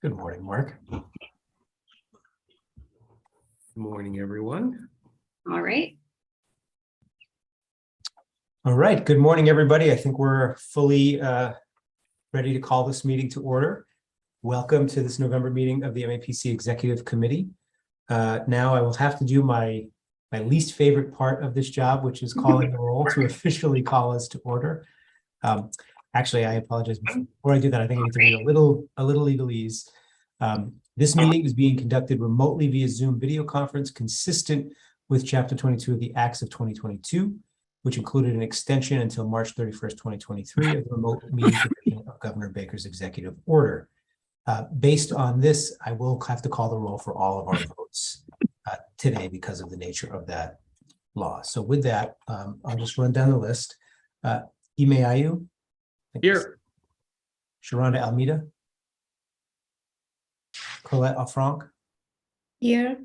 Good morning, Mark. Good morning, everyone. All right. All right. Good morning, everybody. I think we're fully ready to call this meeting to order. Welcome to this November meeting of the MAPC Executive Committee. Now I will have to do my least favorite part of this job, which is calling the roll to officially call us to order. Actually, I apologize. Before I do that, I think I need to read a little legalese. This meeting is being conducted remotely via Zoom video conference consistent with Chapter 22 of the Acts of 2022, which included an extension until March 31st, 2023 of the remote meeting provision of Governor Baker's executive order. Based on this, I will have to call the roll for all of our votes today because of the nature of that law. So with that, I'll just run down the list. Ime Ayu. Here. Sharonda Almeida. Colette Alfranc. Here.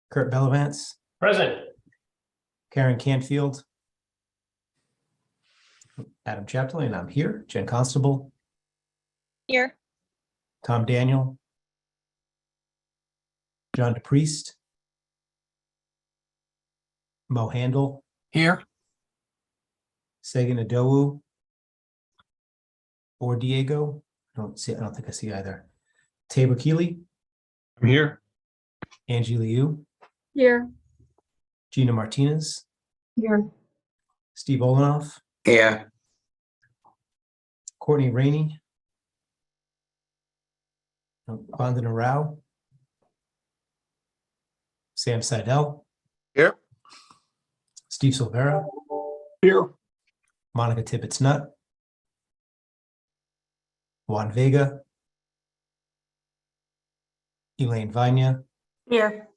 Kurt Bellavance. Present. Karen Canfield. Adam Chapdelaine, I'm here. Jen Constable. Here. Tom Daniel. John DePriest. Mo Handel. Here. Sagan Adowu. Or Diego. I don't think I see either. Tabor Keeley. I'm here. Angie Liu. Here. Gina Martinez. Here. Steve Olenoff. Here. Courtney Rainey. Vandana Rao. Sam Seidel. Here. Steve Silvera. Here. Monica Tibbetts-Nutt. Juan Vega. Elaine Vanya. Here.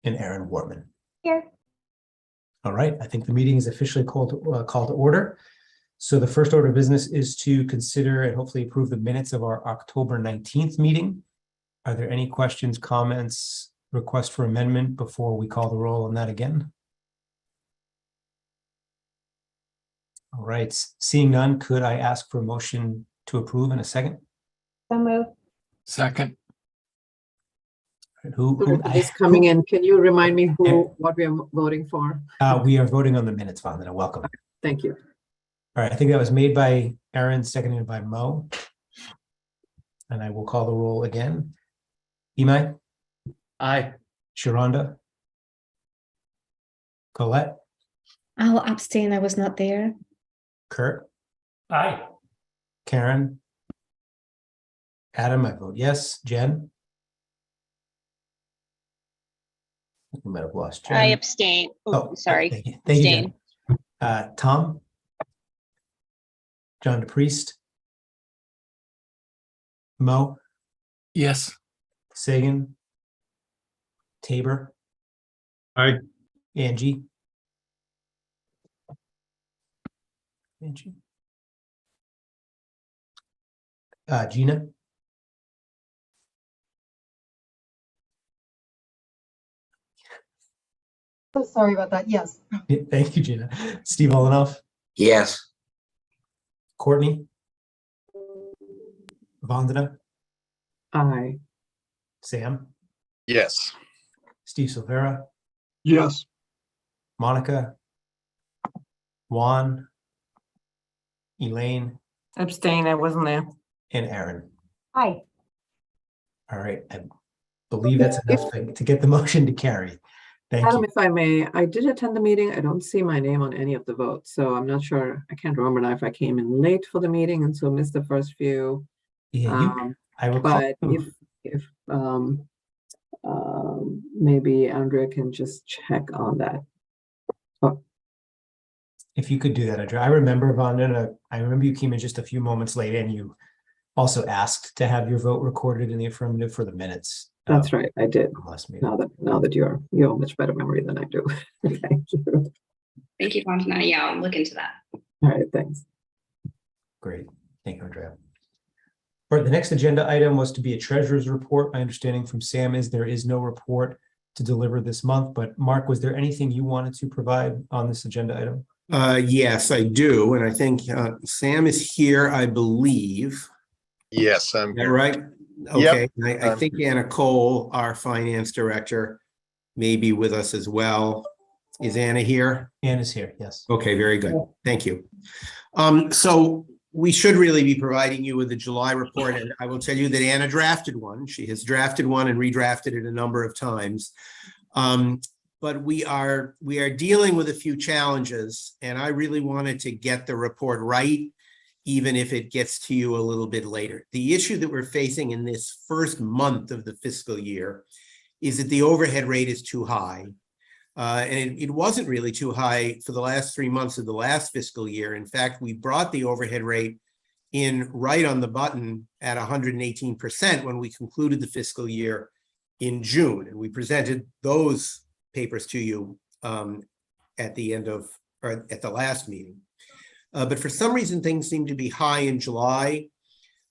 And Aaron Warman. Here. All right, I think the meeting is officially called to order. So the first order of business is to consider and hopefully approve the minutes of our October 19th meeting. Are there any questions, comments, request for amendment before we call the roll on that again? All right, seeing none, could I ask for a motion to approve in a second? So move. Second. Who is coming in. Can you remind me what we are voting for? we are voting on the minutes, Vandana. Welcome. Thank you. All right, I think that was made by Aaron, seconded by Mo. And I will call the roll again. Imai? Aye. Sharonda? Colette? I'll abstain. I was not there. Kurt? Aye. Karen? Adam, I vote yes. Jen? We might have lost Jen. I abstain. Oh, sorry. Thank you. Thank you, Jen. Tom? John DePriest? Mo? Yes. Sagan? Tabor? Aye. Angie? Gina? Oh, sorry about that. Yes. Thank you, Gina. Steve Olenoff? Yes. Courtney? Vandana? Aye. Sam? Yes. Steve Silvera? Yes. Monica? Juan? Elaine? Abstain. I wasn't there. And Aaron? Hi. All right. I believe that's enough to get the motion to carry. Thank Adam, you. if I may, I did attend the meeting. I don't see my name on any of the votes, so I'm not sure. I can't remember now if I came in late for the meeting and so missed the first few. Yeah, I recall. But if maybe Andrea can just check on that. If you could do that, Andrea. I remember, Vandana, I remember you came in just a few moments late and you also asked to have your vote recorded in the affirmative for the minutes. That's right, I did. Last meeting. Now that you have a much better memory than I do. Thank you. Thank you, Vandana. Yeah, I'll look into that. All right, thanks. Great. Thank you, Andrea. All right, the next agenda item was to be a treasurer's report. My understanding from Sam is there is no report to deliver this month, but Mark, was there anything you wanted to provide on this agenda item? Yes, I do. And I think Sam is here, I believe. Yes, I'm Is that here. right? Okay, I think Anna Cole, our finance director, may be with us as well. Is Anna here? Ann is here, yes. Okay, very good. Thank you. So we should really be providing you with the July report, and I will tell you that Anna drafted one. She has drafted one and redrafted it a number of times. But we are dealing with a few challenges, and I really wanted to get the report right, even if it gets to you a little bit later. The issue that we're facing in this first month of the fiscal year is that the overhead rate is too high. And it wasn't really too high for the last 3 months of the last fiscal year. In fact, we brought the overhead rate in right on the button at 118% when we concluded the fiscal year in June. And we presented those papers to you at the end of, or at the last meeting. But for some reason, things seem to be high in July.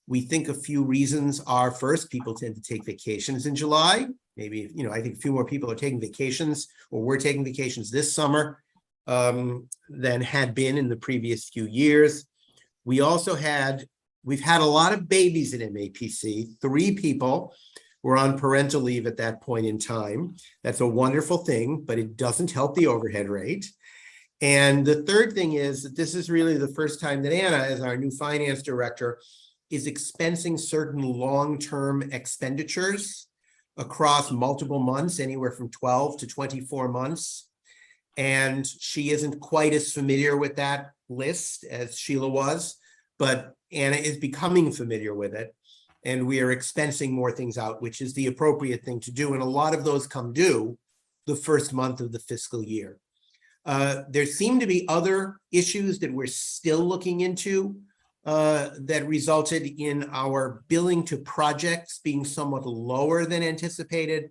We think a few reasons are, first, people tend to take vacations in July. Maybe, I think a few more people are taking vacations, or were taking vacations this summer than had been in the previous few years. We've had a lot of babies at MAPC. 3 people were on parental leave at that point in time. That's a wonderful thing, but it doesn't help the overhead rate. And the third thing is that this is really the first time that Anna, as our new finance director, is expensing certain long-term expenditures across multiple months, anywhere from 12 to 24 months. And she isn't quite as familiar with that list as Sheila was, but Anna is becoming familiar with it. And we are expensing more things out, which is the appropriate thing to do. And a lot of those come due the first month of the fiscal year. There seem to be other issues that we're still looking into that resulted in our billing to projects being somewhat lower than anticipated,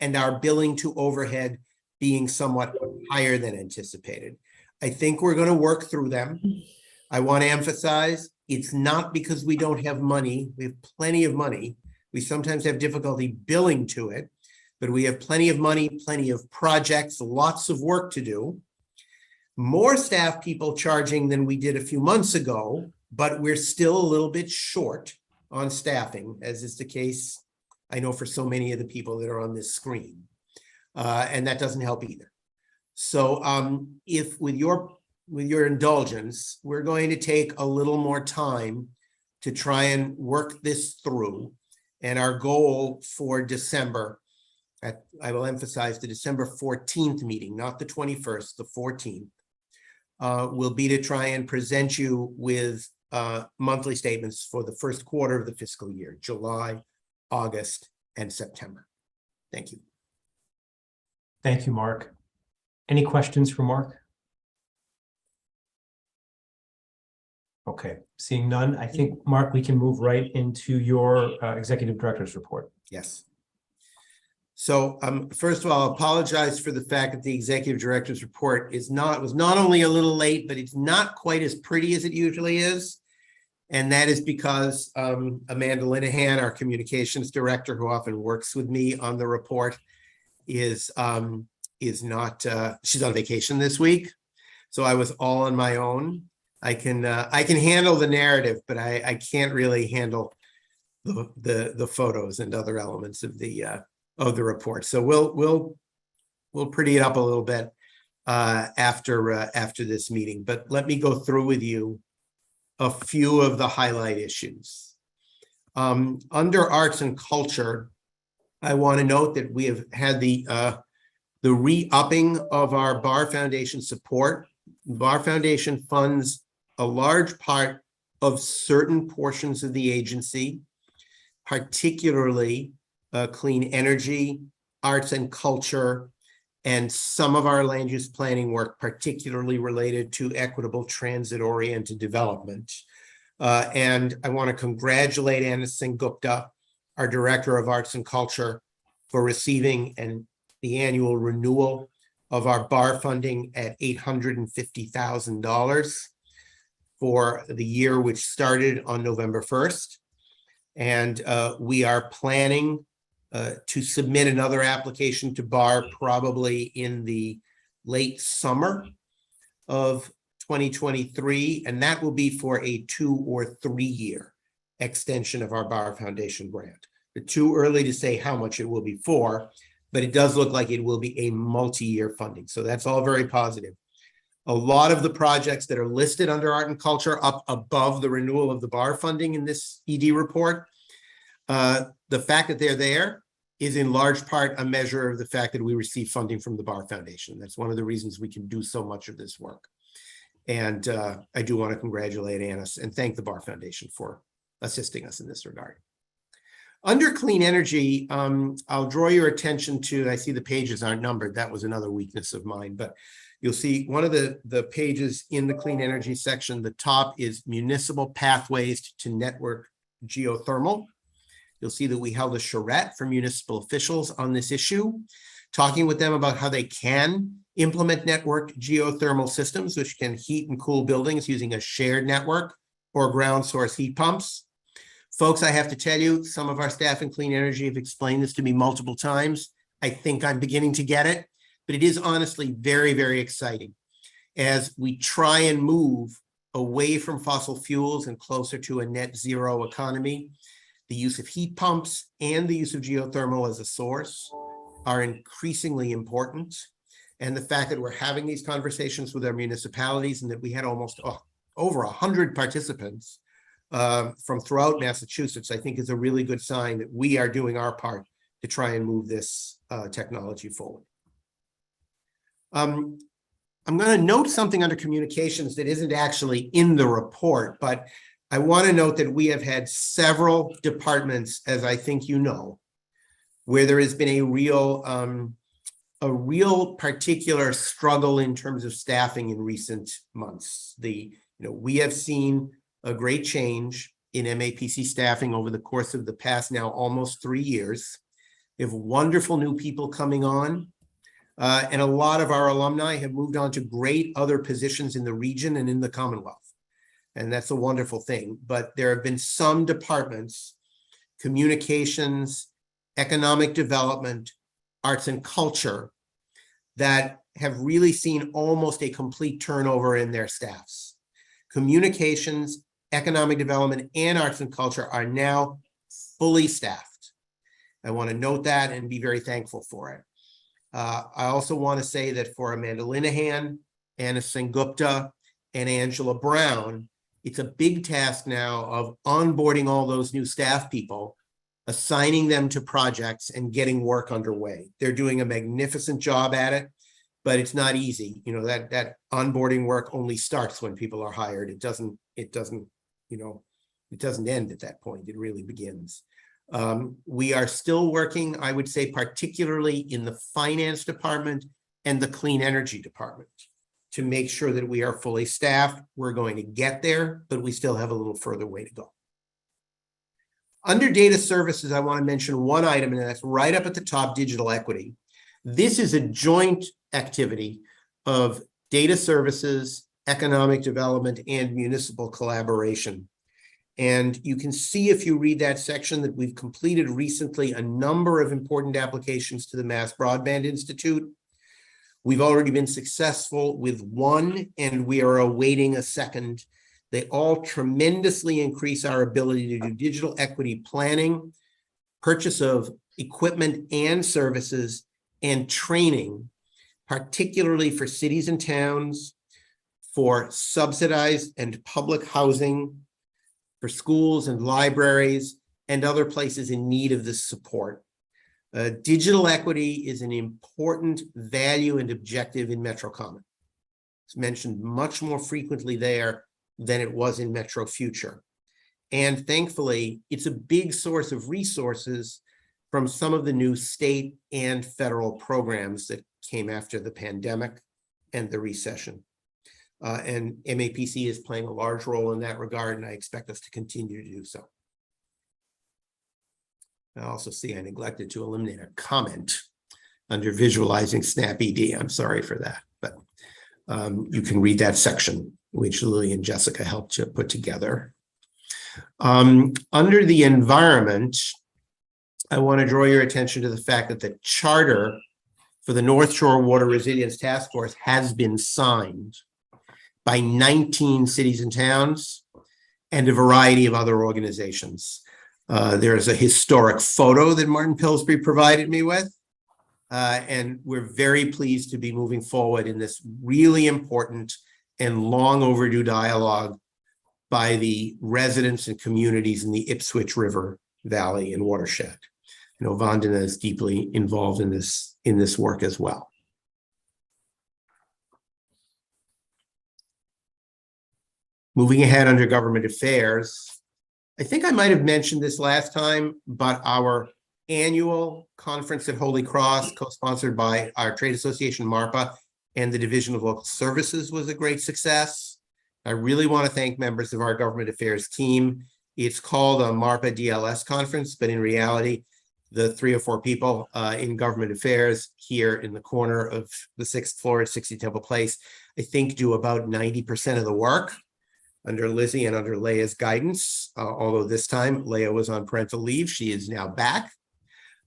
and our billing to overhead being somewhat higher than anticipated. I think we're going to work through them. I want to emphasize, it's not because we don't have money. We have plenty of money. We sometimes have difficulty billing to it, but we have plenty of money, plenty of projects, lots of work to do. More staff people charging than we did a few months ago, but we're still a little bit short on staffing, as is the case, I know, for so many of the people that are on this screen. And that doesn't help either. So if with your indulgence, we're going to take a little more time to try and work this through. And our goal for December, I will emphasize the December 14th meeting, not the 21st, the 14th, will be to try and present you with monthly statements for the first quarter of the fiscal year, July, August, and September. Thank you. Thank you, Mark. Any questions for Mark? Okay, seeing none, I think, Mark, we can move right into your executive director's report. Yes. So first of all, I apologize for the fact that the executive director's report was not only a little late, but it's not quite as pretty as it usually is. And that is because Amanda Linehan, our communications director, who often works with me on the report, is not, she's on vacation this week. So I was all on my own. I can handle the narrative, but I can't really handle the photos and other elements of the report. So we'll pretty it up a little bit after this meeting. But let me go through with you a few of the highlight issues. Under arts and culture, I want to note that we have had the re-upping of our Bar Foundation support. Bar Foundation funds a large part of certain portions of the agency, particularly clean energy, arts and culture, and some of our land use planning work, particularly related to equitable transit-oriented development. And I want to congratulate Anna Singh Gupta, our Director of Arts and Culture, for receiving the annual renewal of our bar funding at $850,000 for the year, which started on November 1st. And we are planning to submit another application to bar probably in the late summer of 2023, and that will be for a 2 or 3 year extension of our Bar Foundation grant. It's too early to say how much it will be for, but it does look like it will be a multi-year funding. So that's all very positive. A lot of the projects that are listed under art and culture up above the renewal of the bar funding in this ED report, the fact that they're there is in large part a measure of the fact that we receive funding from the Bar Foundation. That's one of the reasons we can do so much of this work. And I do want to congratulate Annis and thank the Bar Foundation for assisting us in this regard. Under clean energy, I'll draw your attention to, I see the pages aren't numbered. That was another weakness of mine, but you'll see one of the pages in the clean energy section, the top is municipal pathways to network geothermal. You'll see that we held a charrette for municipal officials on this issue, talking with them about how they can implement network geothermal systems, which can heat and cool buildings using a shared network or ground source heat pumps. Folks, I have to tell you, some of our staff in clean energy have explained this to me multiple times. I think I'm beginning to get it, but it is honestly very, very exciting as we try and move away from fossil fuels and closer to a net zero economy. The use of heat pumps and the use of geothermal as a source are increasingly important. And the fact that we're having these conversations with our municipalities and that we had almost over 100 participants from throughout Massachusetts, I think is a really good sign that we are doing our part to try and move this technology forward. I'm going to note something under communications that isn't actually in the report, but I want to note that we have had several departments, as I think you know, where there has been a real particular struggle in terms of staffing in recent months. We have seen a great change in MAPC staffing over the course of the past now almost 3 years. We have wonderful new people coming on, and a lot of our alumni have moved on to great other positions in the region and in the Commonwealth. And that's a wonderful thing. But there have been some departments, communications, economic development, arts and culture, that have really seen almost a complete turnover in their staffs. Communications, economic development, and arts and culture are now fully staffed. I want to note that and be very thankful for it. I also want to say that for Amanda Linehan, Anna Sengupta, and Angela Brown, it's a big task now of onboarding all those new staff people, assigning them to projects and getting work underway. They're doing a magnificent job at it, but it's not easy. You know, that onboarding work only starts when people are hired. It doesn't end at that point. It really begins. We are still working, I would say, particularly in the finance department and the clean energy department, to make sure that we are fully staffed. We're going to get there, but we still have a little further way to go. Under data services, I want to mention one item, and that's right up at the top, digital equity. This is a joint activity of data services, economic development, and municipal collaboration. And you can see, if you read that section, that we've completed recently a number of important applications to the Mass Broadband Institute. We've already been successful with one, and we are awaiting a second. They all tremendously increase our ability to do digital equity planning, purchase of equipment and services, and training, particularly for cities and towns, for subsidized and public housing, for schools and libraries, and other places in need of this support. Digital equity is an important value and objective in Metro Common. It's mentioned much more frequently there than it was in Metro Future. And thankfully, it's a big source of resources from some of the new state and federal programs that came after the pandemic and the recession. And MAPC is playing a large role in that regard, and I expect us to continue to do so. I also see I neglected to eliminate a comment under visualizing SnapED. I'm sorry for that, but you can read that section, which Lily and Jessica helped to put together. Under the environment, I want to draw your attention to the fact that the charter for the North Shore Water Resilience Task Force has been signed by 19 cities and towns and a variety of other organizations. There is a historic photo that Martin Pillsbury provided me with. And we're very pleased to be moving forward in this really important and long overdue dialogue by the residents and communities in the Ipswich River Valley and watershed. You know, Vandana is deeply involved in this work as well. Moving ahead under government affairs, I think I might have mentioned this last time, but our annual conference at Holy Cross, co-sponsored by our trade association, MARPA, and the Division of Local Services, was a great success. I really want to thank members of our government affairs team. It's called a MARPA DLS conference, but in reality, the 3 or 4 people in government affairs here in the corner of the 6th floor at 60 Temple Place, I think do about 90% of the work under Lizzie and under Leia's guidance. Although this time Leia was on parental leave, she is now back.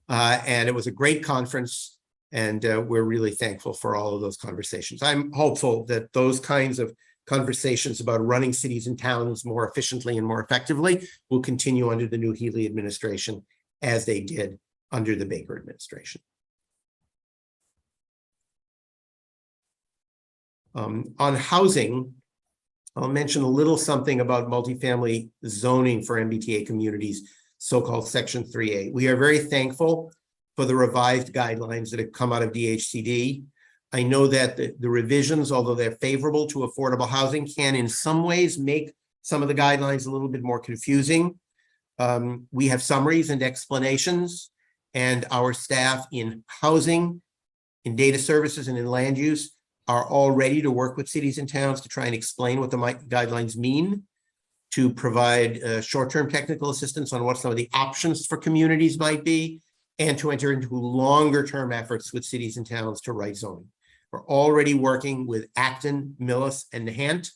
And it was a great conference, and we're really thankful for all of those conversations. I'm hopeful that those kinds of conversations about running cities and towns more efficiently and more effectively will continue under the new Healy administration, as they did under the Baker administration. On housing, I'll mention a little something about multifamily zoning for MBTA communities, so-called Section 3A. We are very thankful for the revised guidelines that have come out of DHCD. I know that the revisions, although they're favorable to affordable housing, can in some ways make some of the guidelines a little bit more confusing. We have summaries and explanations, and our staff in housing, in data services, and in land use are all ready to work with cities and towns to try and explain what the guidelines mean, to provide short-term technical assistance on what some of the options for communities might be, and to enter into longer-term efforts with cities and towns to write zoning. We're already working with Acton, Millis, and Nahant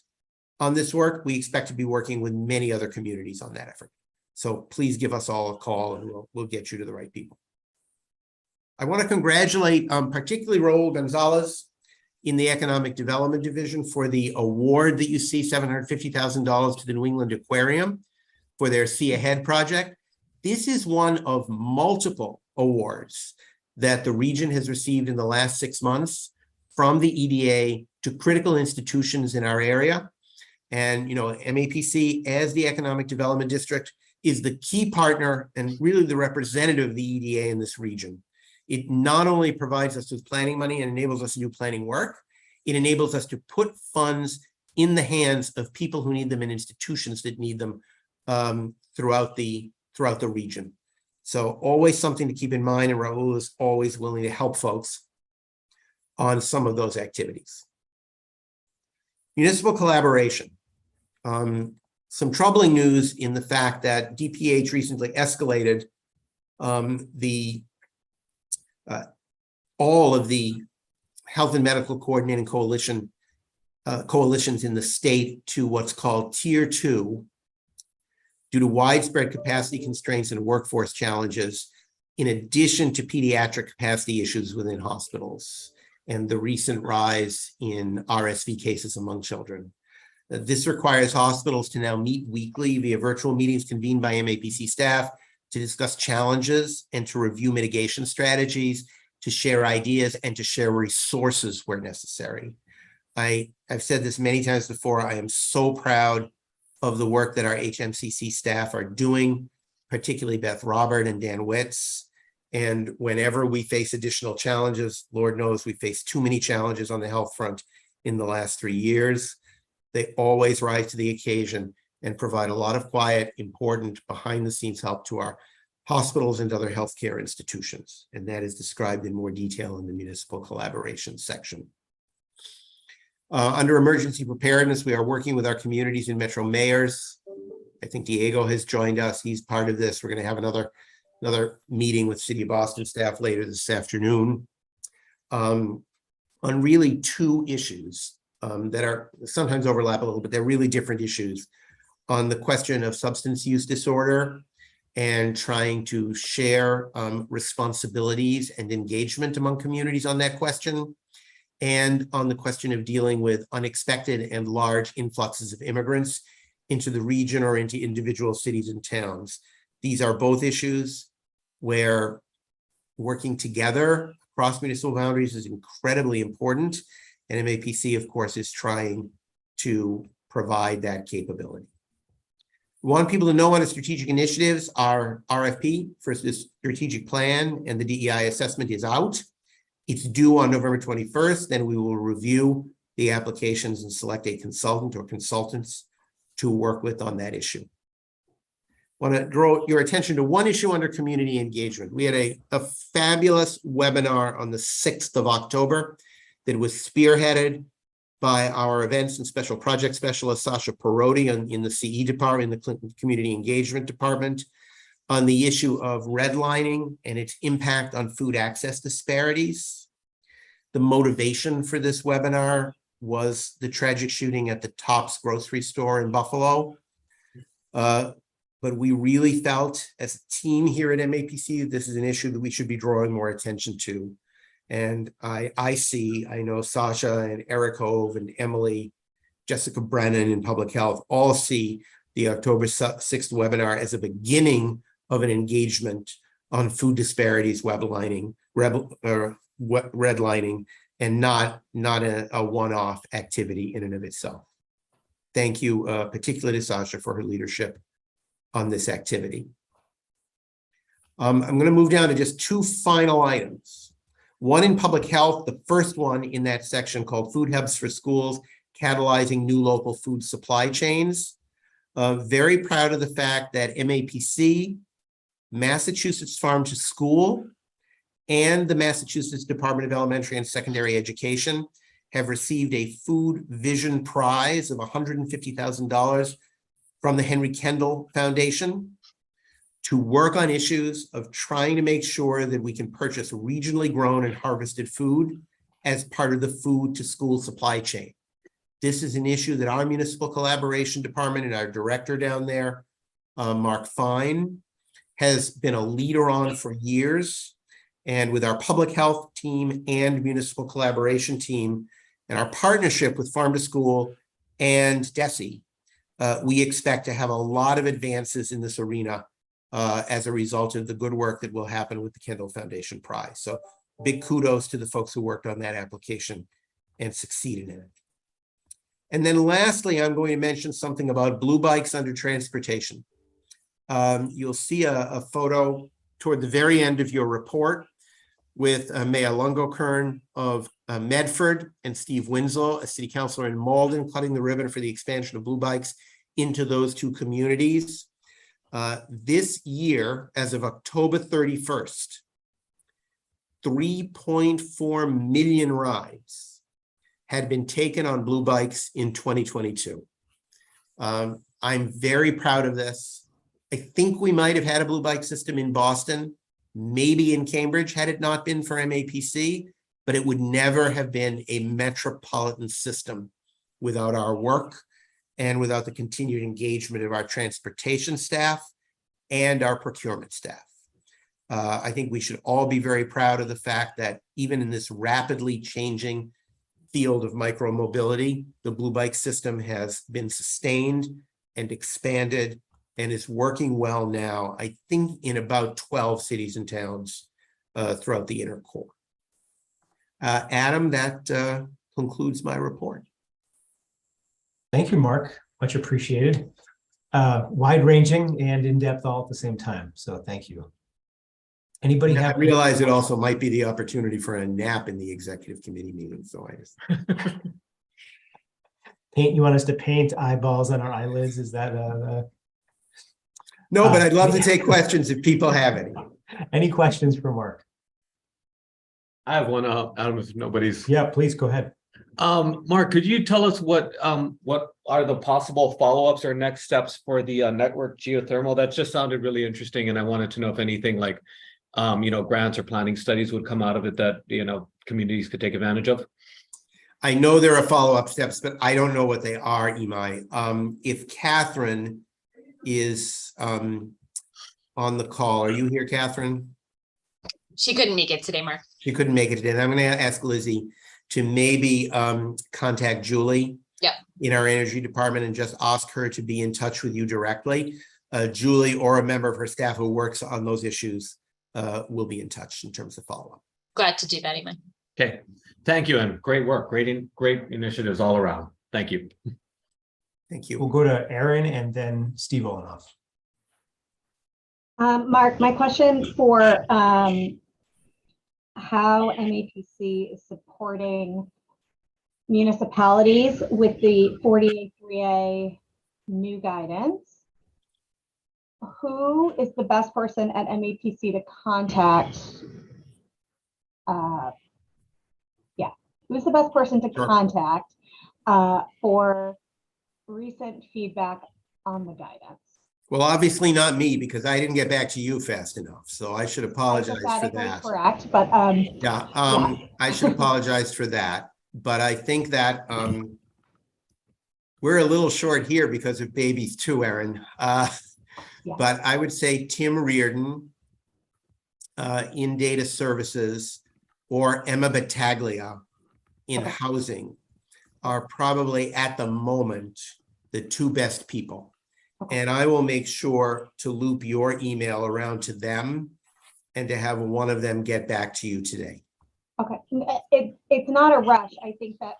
on this work. We expect to be working with many other communities on that effort. So please give us all a call, and we'll get you to the right people. I want to congratulate particularly Raul Gonzalez in the Economic Development Division for the award that you see, $750,000 to the New England Aquarium for their See Ahead project. This is one of multiple awards that the region has received in the last 6 months from the EDA to critical institutions in our area. And, you know, MAPC, as the Economic Development District, is the key partner and really the representative of the EDA in this region. It not only provides us with planning money and enables us to do planning work, it enables us to put funds in the hands of people who need them and institutions that need them throughout the region. So always something to keep in mind, and Raul is always willing to help folks on some of those activities. Municipal collaboration. Some troubling news in the fact that DPH recently escalated all of the health and medical coordinating coalitions in the state to what's called Tier 2 due to widespread capacity constraints and workforce challenges, in addition to pediatric capacity issues within hospitals and the recent rise in RSV cases among children. This requires hospitals to now meet weekly via virtual meetings convened by MAPC staff to discuss challenges and to review mitigation strategies, to share ideas and to share resources where necessary. I've said this many times before, I am so proud of the work that our HMCC staff are doing, particularly Beth Robert and Dan Witz. And whenever we face additional challenges, Lord knows we faced too many challenges on the health front in the last 3 years, they always rise to the occasion and provide a lot of quiet, important, behind-the-scenes help to our hospitals and other healthcare institutions. And that is described in more detail in the municipal collaboration section. Under emergency preparedness, we are working with our communities and metro mayors. I think Diego has joined us. He's part of this. We're going to have another meeting with City of Boston staff later this afternoon on really 2 issues that are sometimes overlap a little, but they're really different issues on the question of substance use disorder and trying to share responsibilities and engagement among communities on that question, and on the question of dealing with unexpected and large influxes of immigrants into the region or into individual cities and towns. These are both issues where working together across municipal boundaries is incredibly important. And MAPC, of course, is trying to provide that capability. We want people to know on the strategic initiatives, our RFP for this strategic plan and the DEI assessment is out. It's due on November 21st. Then we will review the applications and select a consultant or consultants to work with on that issue. I want to draw your attention to one issue under community engagement. We had a fabulous webinar on the 6th of October that was spearheaded by our events and special project specialist, Sasha Perotti, in the CE department, in the community engagement department, on the issue of redlining and its impact on food access disparities. The motivation for this webinar was the tragic shooting at the Tops grocery store in Buffalo. But we really felt as a team here at MAPC, this is an issue that we should be drawing more attention to. And I know Sasha and Eric Hove and Emily, Jessica Brennan in public health all see the October 6th webinar as a beginning of an engagement on food disparities, redlining, and not a one-off activity in and of itself. Thank you, particularly to Sasha for her leadership on this activity. I'm going to move down to just two final items. One in public health, the first one in that section called Food Hubs for Schools, Catalyzing New Local Food Supply Chains. Very proud of the fact that MAPC, Massachusetts Farm to School, and the Massachusetts Department of Elementary and Secondary Education have received a Food Vision Prize of $150,000 from the Henry Kendall Foundation to work on issues of trying to make sure that we can purchase regionally grown and harvested food as part of the food to school supply chain. This is an issue that our municipal collaboration department and our director down there, Mark Fine, has been a leader on for years. And with our public health team and municipal collaboration team and our partnership with Farm to School and DESE, we expect to have a lot of advances in this arena as a result of the good work that will happen with the Kendall Foundation Prize. So big kudos to the folks who worked on that application and succeeded in it. And then lastly, I'm going to mention something about blue bikes under transportation. You'll see a photo toward the very end of your report with Mayor Lungokern of Medford and Steve Winslow, a city councilor in Malden, cutting the ribbon for the expansion of blue bikes into those two communities. This year, as of October 31st, 3.4 million rides had been taken on blue bikes in 2022. I'm very proud of this. I think we might have had a blue bike system in Boston, maybe in Cambridge, had it not been for MAPC, but it would never have been a metropolitan system without our work and without the continued engagement of our transportation staff and our procurement staff. I think we should all be very proud of the fact that even in this rapidly changing field of micromobility, the blue bike system has been sustained and expanded and is working well now, I think, in about 12 cities and towns throughout the inner core. Adam, that concludes my report. Thank you, Mark. Much appreciated. Wide-ranging and in-depth all at the same time. So thank you. Anybody I have? realize it also might be the opportunity for a nap in the executive committee meeting. So I just paint. You want us to paint eyeballs on our eyelids? Is that no? But I'd love to take questions if people have any. Any questions for Mark? I have one, Adam, if nobody's. Yeah, please go ahead. Mark, could you tell us what are the possible follow-ups or next steps for the network geothermal? That just sounded really interesting, and I wanted to know if anything like, grants or planning studies would come out of it that, communities could take advantage of. I know there are follow-up steps, but I don't know what they are, Imai. If Catherine is on the call, are you here, Catherine? She couldn't make it today, Mark. She couldn't make it today. I'm going to ask Lizzie to maybe contact Julie in our energy department and just ask her to be in touch with you directly. Julie or a member of her staff who works on those issues will be in touch in terms of follow-up. Glad to do that, Eamon. Okay, thank you, and great work, great initiatives all around. Thank you. Thank We'll you. go to Aaron and then Steve Olenoff. Mark, my question for how MAPC is supporting municipalities with the 48-3A new guidance. Who is the best person at MAPC to contact? Who's the best person to Sure. contact for recent feedback on the guidance? Well, obviously not me, because I didn't get back to you fast enough, so I should apologize for Hypothetically that. correct, but I should apologize for that, but I think that we're a little short here because of babies too, Erin. But I would say Tim Reardon in data services or Emma Battaglia in housing are probably at the moment the two best people. And I will make sure to loop your email around to them and to have one of them get back to you today. Okay, it's not a rush. I think that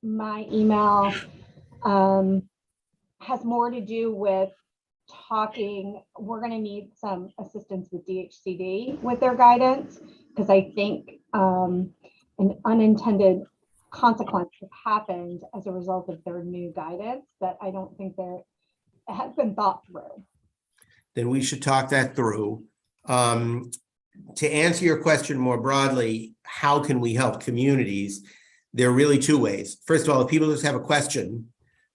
my email has more to do with talking. We're going to need some assistance with DHCD with their guidance, because I think an unintended consequence has happened as a result of their new guidance that I don't think it has been thought through. Then we should talk that through. To answer your question more broadly, how can we help communities? There are really two ways. First of all, if people just have a question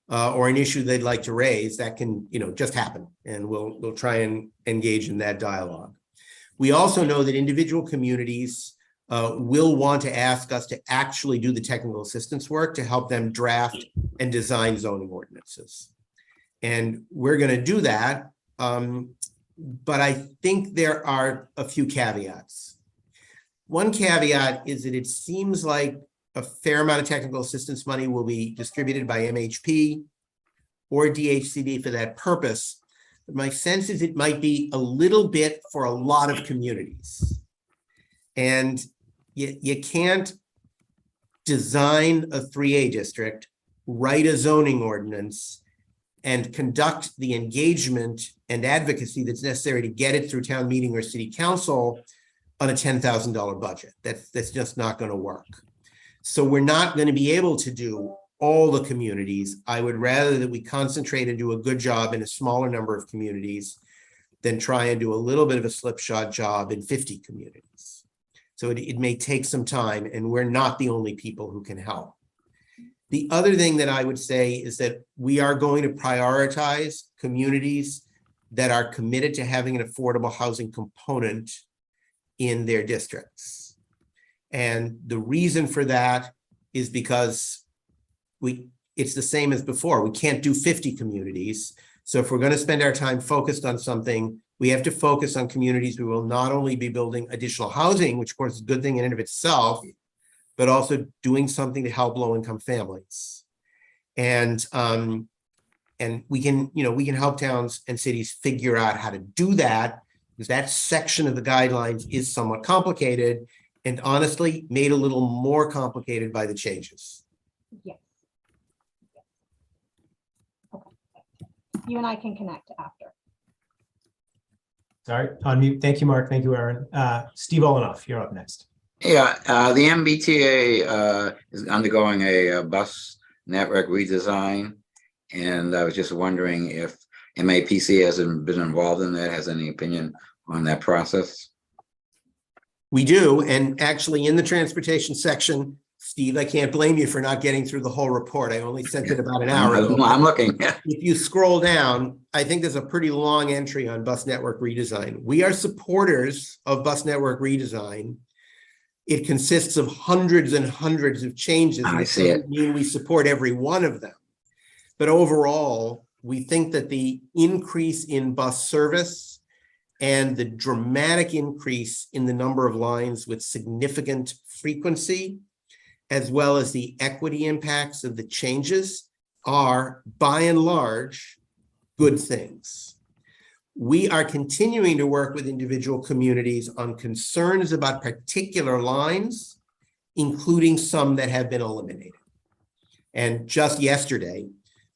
or an issue they'd like to raise, that can, just happen, and we'll try and engage in that dialogue. We also know that individual communities will want to ask us to actually do the technical assistance work to help them draft and design zoning ordinances. And we're going to do that. But I think there are a few caveats. One caveat is that it seems like a fair amount of technical assistance money will be distributed by MHP or DHCD for that purpose. But my sense is it might be a little bit for a lot of communities. And you can't design a 3A district, write a zoning ordinance, and conduct the engagement and advocacy that's necessary to get it through town meeting or city council on a $10,000 budget. That's just not going to work. So we're not going to be able to do all the communities. I would rather that we concentrate and do a good job in a smaller number of communities than try and do a little bit of a slipshod job in 50 communities. So it may take some time, and we're not the only people who can help. The other thing that I would say is that we are going to prioritize communities that are committed to having an affordable housing component in their districts. And the reason for that is because it's the same as before. We can't do 50 communities. So if we're going to spend our time focused on something, we have to focus on communities. We will not only be building additional housing, which of course is a good thing in and of itself, but also doing something to help low-income families. And we can help towns and cities figure out how to do that, because that section of the guidelines is somewhat complicated and honestly made a little more complicated by the changes. Yes. Okay. You and I can connect after. Sorry, on mute. Thank you, Mark. Thank you, Aaron. Steve Olenoff, you're up next. Yeah, the MBTA is undergoing a bus network redesign, and I was just wondering if MAPC hasn't been involved in that, has any opinion on that process? We do, and actually in the transportation section, Steve, I can't blame you for not getting through the whole report. I only sent it about an hour ago. I'm looking. If you scroll down, I think there's a pretty long entry on bus network redesign. We are supporters of bus network redesign. It consists of hundreds and hundreds of changes. I see it. Doesn't mean we support every one of them. But overall, we think that the increase in bus service and the dramatic increase in the number of lines with significant frequency, as well as the equity impacts of the changes, are by and large good things. We are continuing to work with individual communities on concerns about particular lines, including some that have been eliminated. And just yesterday,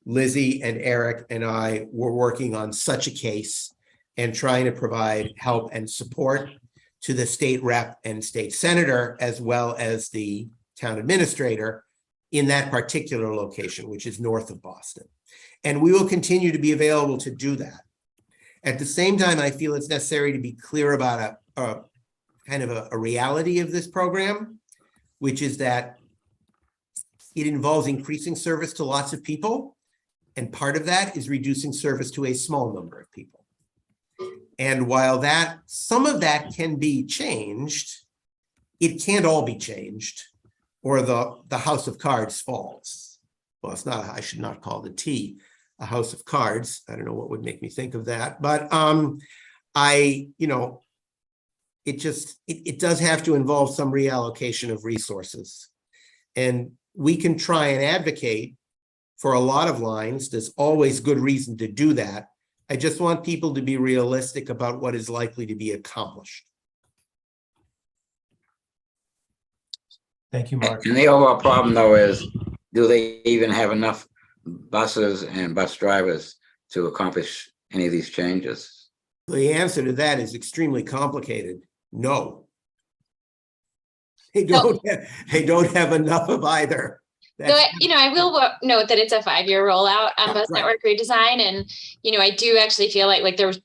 Lizzie and Eric and I were working on such a case and trying to provide help and support to the state rep and state senator, as well as the town administrator in that particular location, which is north of Boston. And we will continue to be available to do that. At the same time, I feel it's necessary to be clear about a kind of a reality of this program, which is that it involves increasing service to lots of people. And part of that is reducing service to a small number of people. And while some of that can be changed, it can't all be changed, or the house of cards falls. Well, it's not, I should not call the tea a house of cards. I don't know what would make me think of that, but it does have to involve some reallocation of resources. And we can try and advocate for a lot of lines. There's always good reason to do that. I just want people to be realistic about what is likely to be accomplished. Thank you, Mark. And the overall problem, though, is do they even have enough buses and bus drivers to accomplish any of these changes? The answer to that is extremely complicated. No. They don't have enough of either. So, I will note that it's a 5-year rollout on bus right. network redesign. And, I do actually feel like there was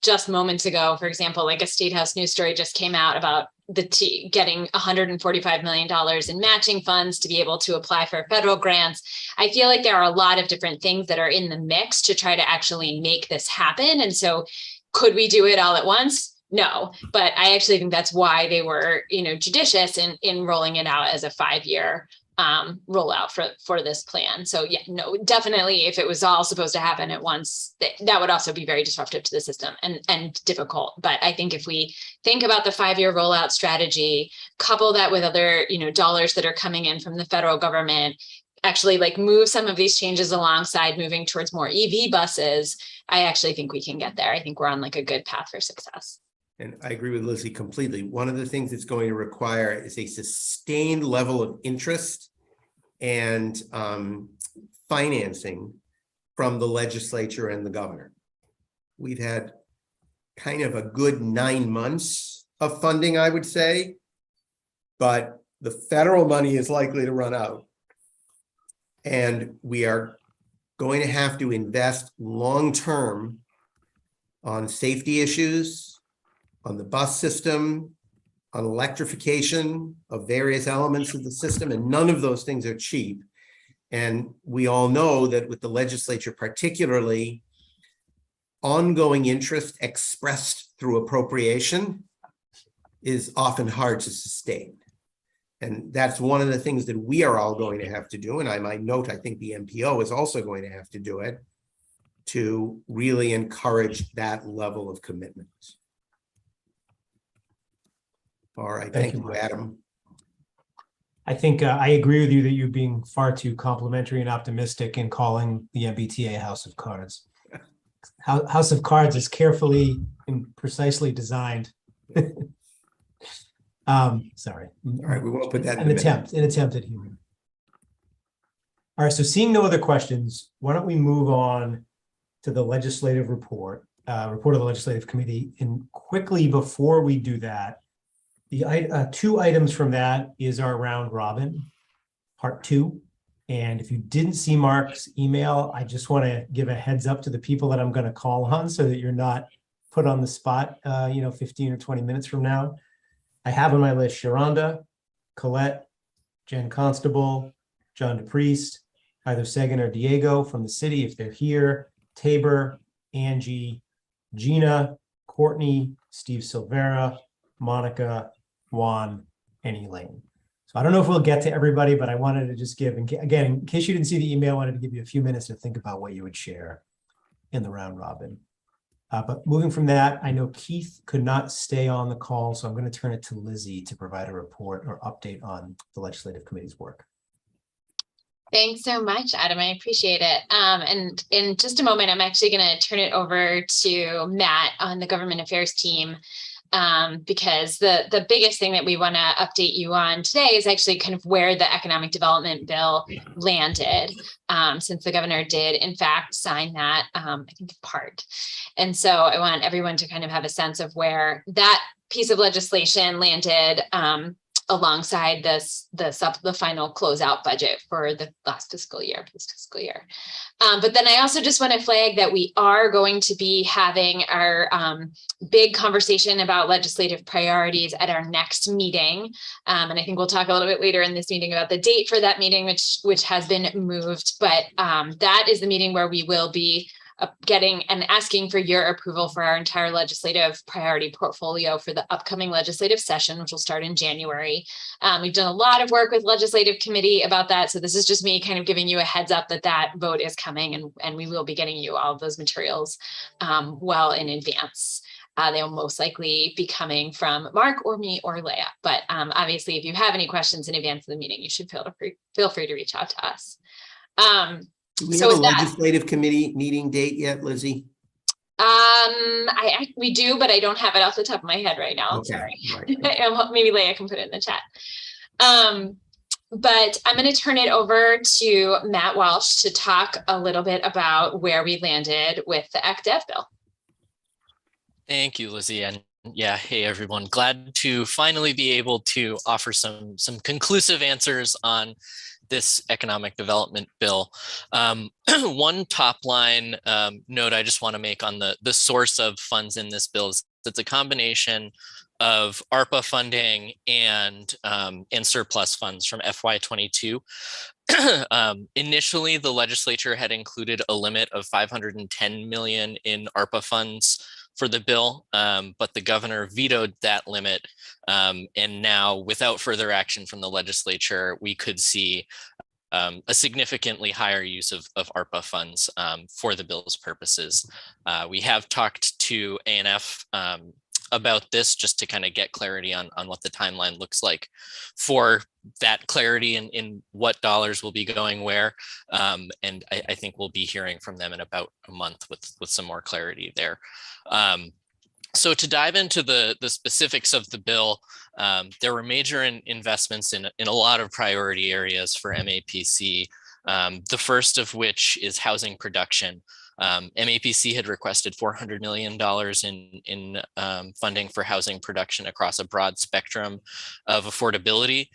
just moments ago, for example, like a State House news story just came out about getting $145 million in matching funds to be able to apply for federal grants. I feel like there are a lot of different things that are in the mix to try to actually make this happen. And so could we do it all at once? No, but I actually think that's why they were, judicious in rolling it out as a 5-year rollout for this plan. So yeah, no, definitely if it was all supposed to happen at once, that would also be very disruptive to the system and difficult. But I think if we think about the 5-year rollout strategy, couple that with other, dollars that are coming in from the federal government, actually move some of these changes alongside moving towards more EV buses, I actually think we can get there. I think we're on a good path for success. And I agree with Lizzie completely. One of the things it's going to require is a sustained level of interest and financing from the legislature and the governor. We've had kind of a good 9 months of funding, I would say, but the federal money is likely to run out. And we are going to have to invest long-term on safety issues, on the bus system, on electrification of various elements of the system, and none of those things are cheap. And we all know that with the legislature particularly, ongoing interest expressed through appropriation is often hard to sustain. And that's one of the things that we are all going to have to do. And I might note, I think the MPO is also going to have to do it to really encourage that level of commitment. All right, thank you, Adam. I think I agree with you that you're being far too complimentary and optimistic in calling the MBTA House of Cards. House of Cards is carefully and precisely designed. Sorry. All right, we won't put that in an attempt at humor. All right, so seeing no other questions, why don't we move on to the legislative report of the Legislative Committee. And quickly before we do that, the 2 items from that is our round robin, part 2. And if you didn't see Mark's email, I just want to give a heads up to the people that I'm going to call on so that you're not put on the spot, 15 or 20 minutes from now. I have on my list Sharonda, Colette, Jen Constable, John DePriest, either Sagan or Diego from the city if they're here, Tabor, Angie, Gina, Courtney, Steve Silvera, Monica, Juan, and Elaine. So I don't know if we'll get to everybody, but I wanted to just give, again, in case you didn't see the email, I wanted to give you a few minutes to think about what you would share in the round robin. But moving from that, I know Keith could not stay on the call, so I'm going to turn it to Lizzie to provide a report or update on the Legislative Committee's work. Thanks so much, Adam. I appreciate it. And in just a moment, I'm actually going to turn it over to Matt on the government affairs team, because the biggest thing that we want to update you on today is actually kind of where the economic development bill landed, since the governor did, in fact, sign that, I think, part. And so I want everyone to kind of have a sense of where that piece of legislation landed, alongside the final closeout budget for the last fiscal year, this fiscal year. But then I also just want to flag that we are going to be having our big conversation about legislative priorities at our next meeting. And I think we'll talk a little bit later in this meeting about the date for that meeting, which has been moved. But that is the meeting where we will be getting and asking for your approval for our entire legislative priority portfolio for the upcoming legislative session, which will start in January. We've done a lot of work with legislative committee about that. So this is just me kind of giving you a heads up that that vote is coming, and we will be getting you all of those materials well in advance. They will most likely be coming from Mark or me or Leah. But obviously, if you have any questions in advance of the meeting, you should feel free to reach out to us. Do we So have a with that- legislative committee meeting date yet, Lizzie? we do, but I don't have it off the top of my head right now. I'm Okay, sorry. right. And maybe Leah can put it in the chat. But I'm going to turn it over to Matt Walsh to talk a little bit about where we landed with the ECDev bill. Thank you, Lizzie. And yeah, hey everyone, glad to finally be able to offer some conclusive answers on this economic development bill. One top line note I just want to make on the source of funds in this bill is it's a combination of ARPA funding and surplus funds from FY22. Initially, the legislature had included a limit of 510 million in ARPA funds for the bill, but the governor vetoed that limit. And now, without further action from the legislature, we could see a significantly higher use of ARPA funds for the bill's purposes. We have talked to ANF about this just to kind of get clarity on what the timeline looks like for that clarity in what dollars will be going where. And I think we'll be hearing from them in about a month with some more clarity there. So to dive into the specifics of the bill, there were major investments in a lot of priority areas for MAPC. The first of which is housing production. MAPC had requested $400 million in funding for housing production across a broad spectrum of affordability.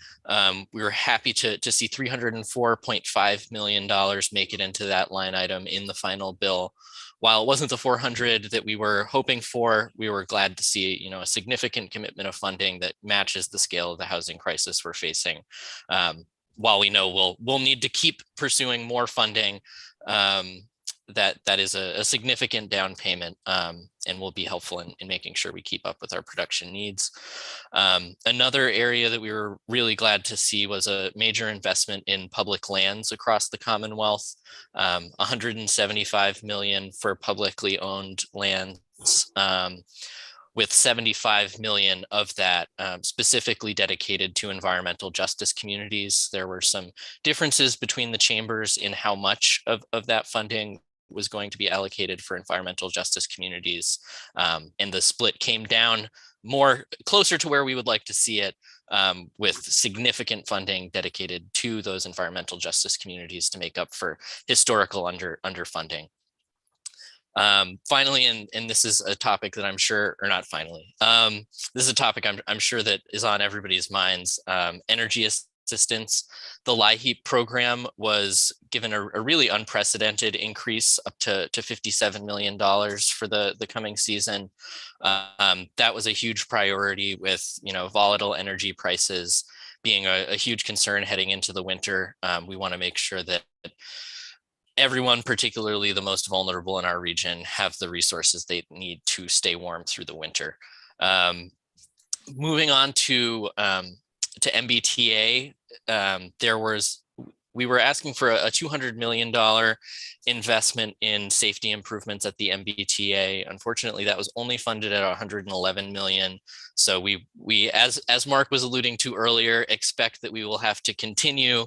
We were happy to see $304.5 million make it into that line item in the final bill. While it wasn't the 400 that we were hoping for, we were glad to see, a significant commitment of funding that matches the scale of the housing crisis we're facing. While we know we'll need to keep pursuing more funding, that is a significant down payment and will be helpful in making sure we keep up with our production needs. Another area that we were really glad to see was a major investment in public lands across the Commonwealth, 175 million for publicly owned lands, with 75 million of that specifically dedicated to environmental justice communities. There were some differences between the chambers in how much of that funding was going to be allocated for environmental justice communities. And the split came down more closer to where we would like to see it, with significant funding dedicated to those environmental justice communities to make up for historical underfunding. Finally, and this is a topic that I'm sure, or not finally, this is a topic I'm sure that is on everybody's minds, energy assistance. The LIHEAP program was given a really unprecedented increase up to $57 million for the coming season. That was a huge priority with, volatile energy prices being a huge concern heading into the winter. We want to make sure that everyone, particularly the most vulnerable in our region, have the resources they need to stay warm through the winter. Moving on to MBTA, we were asking for a $200 million investment in safety improvements at the MBTA. Unfortunately, that was only funded at 111 million. So we as Mark was alluding to earlier, expect that we will have to continue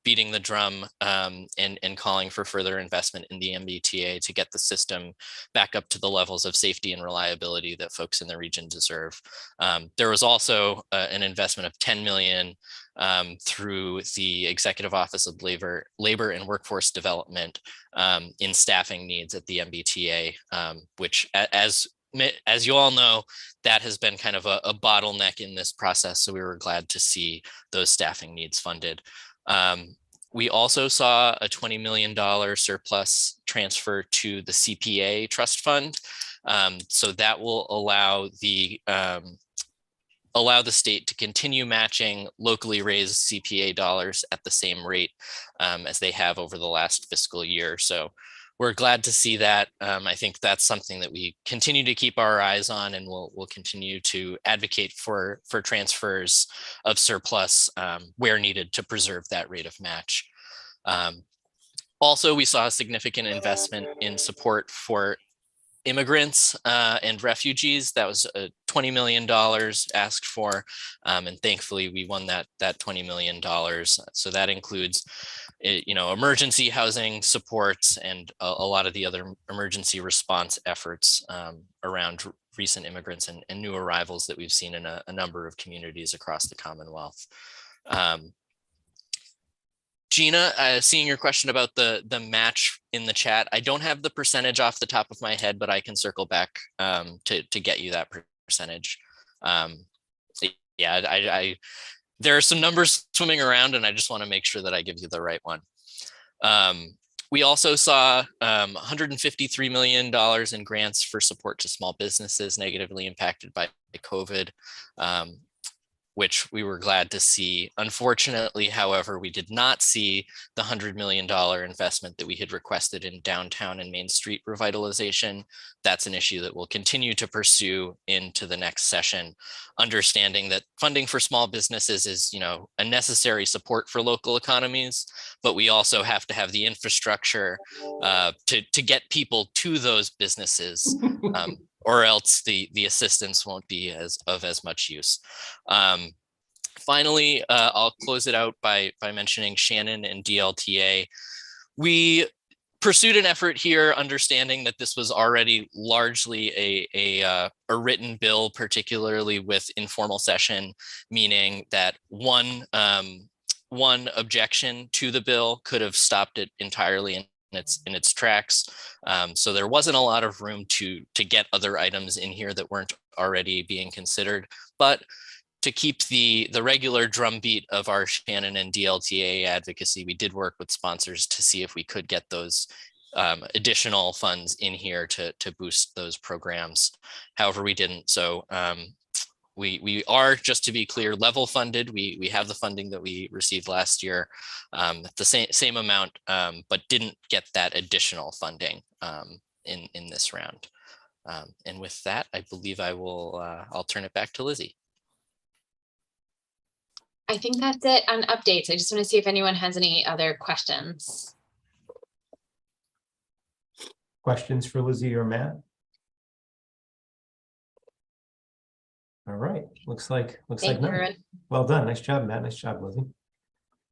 beating the drum and calling for further investment in the MBTA to get the system back up to the levels of safety and reliability that folks in the region deserve. There was also an investment of 10 million through the Executive Office of Labor and Workforce Development in staffing needs at the MBTA, which as you all know, that has been kind of a bottleneck in this process. So we were glad to see those staffing needs funded. We also saw a $20 million surplus transfer to the CPA trust fund. So that will allow the state to continue matching locally raised CPA dollars at the same rate as they have over the last fiscal year. So we're glad to see that. I think that's something that we continue to keep our eyes on, and we'll continue to advocate for transfers of surplus where needed to preserve that rate of match. Also, we saw a significant investment in support for immigrants and refugees. That was $20 million asked for, and thankfully we won that $20 million. So that includes, emergency housing supports and a lot of the other emergency response efforts around recent immigrants and new arrivals that we've seen in a number of communities across the Commonwealth. Gina, seeing your question about the match in the chat, I don't have the percentage off the top of my head, but I can circle back to get you that percentage. There are some numbers swimming around, and I just want to make sure that I give you the right one. We also saw $153 million in grants for support to small businesses negatively impacted by COVID, which we were glad to see. Unfortunately, however, we did not see the $100 million investment that we had requested in downtown and Main Street revitalization. That's an issue that we'll continue to pursue into the next session, understanding that funding for small businesses is, a necessary support for local economies, but we also have to have the infrastructure to get people to those businesses. Or else the assistance won't be of as much use. Finally, I'll close it out by mentioning Shannon and DLTA. We pursued an effort here, understanding that this was already largely a written bill, particularly with informal session, meaning that one objection to the bill could have stopped it entirely in its tracks. So there wasn't a lot of room to get other items in here that weren't already being considered, but to keep the regular drumbeat of our Shannon and DLTA advocacy, we did work with sponsors to see if we could get those additional funds in here to boost those programs. However, we didn't. So we are, just to be clear, level funded. We have the funding that we received last year, the same amount, but didn't get that additional funding in this round. And with that, I believe I'll turn it back to Lizzie. I think that's it on updates. I just want to see if anyone has any other questions. Questions for Lizzie or Matt? All right, looks like Thank you, none. Erwin. Well done, nice job, Matt. Nice job, Lizzie.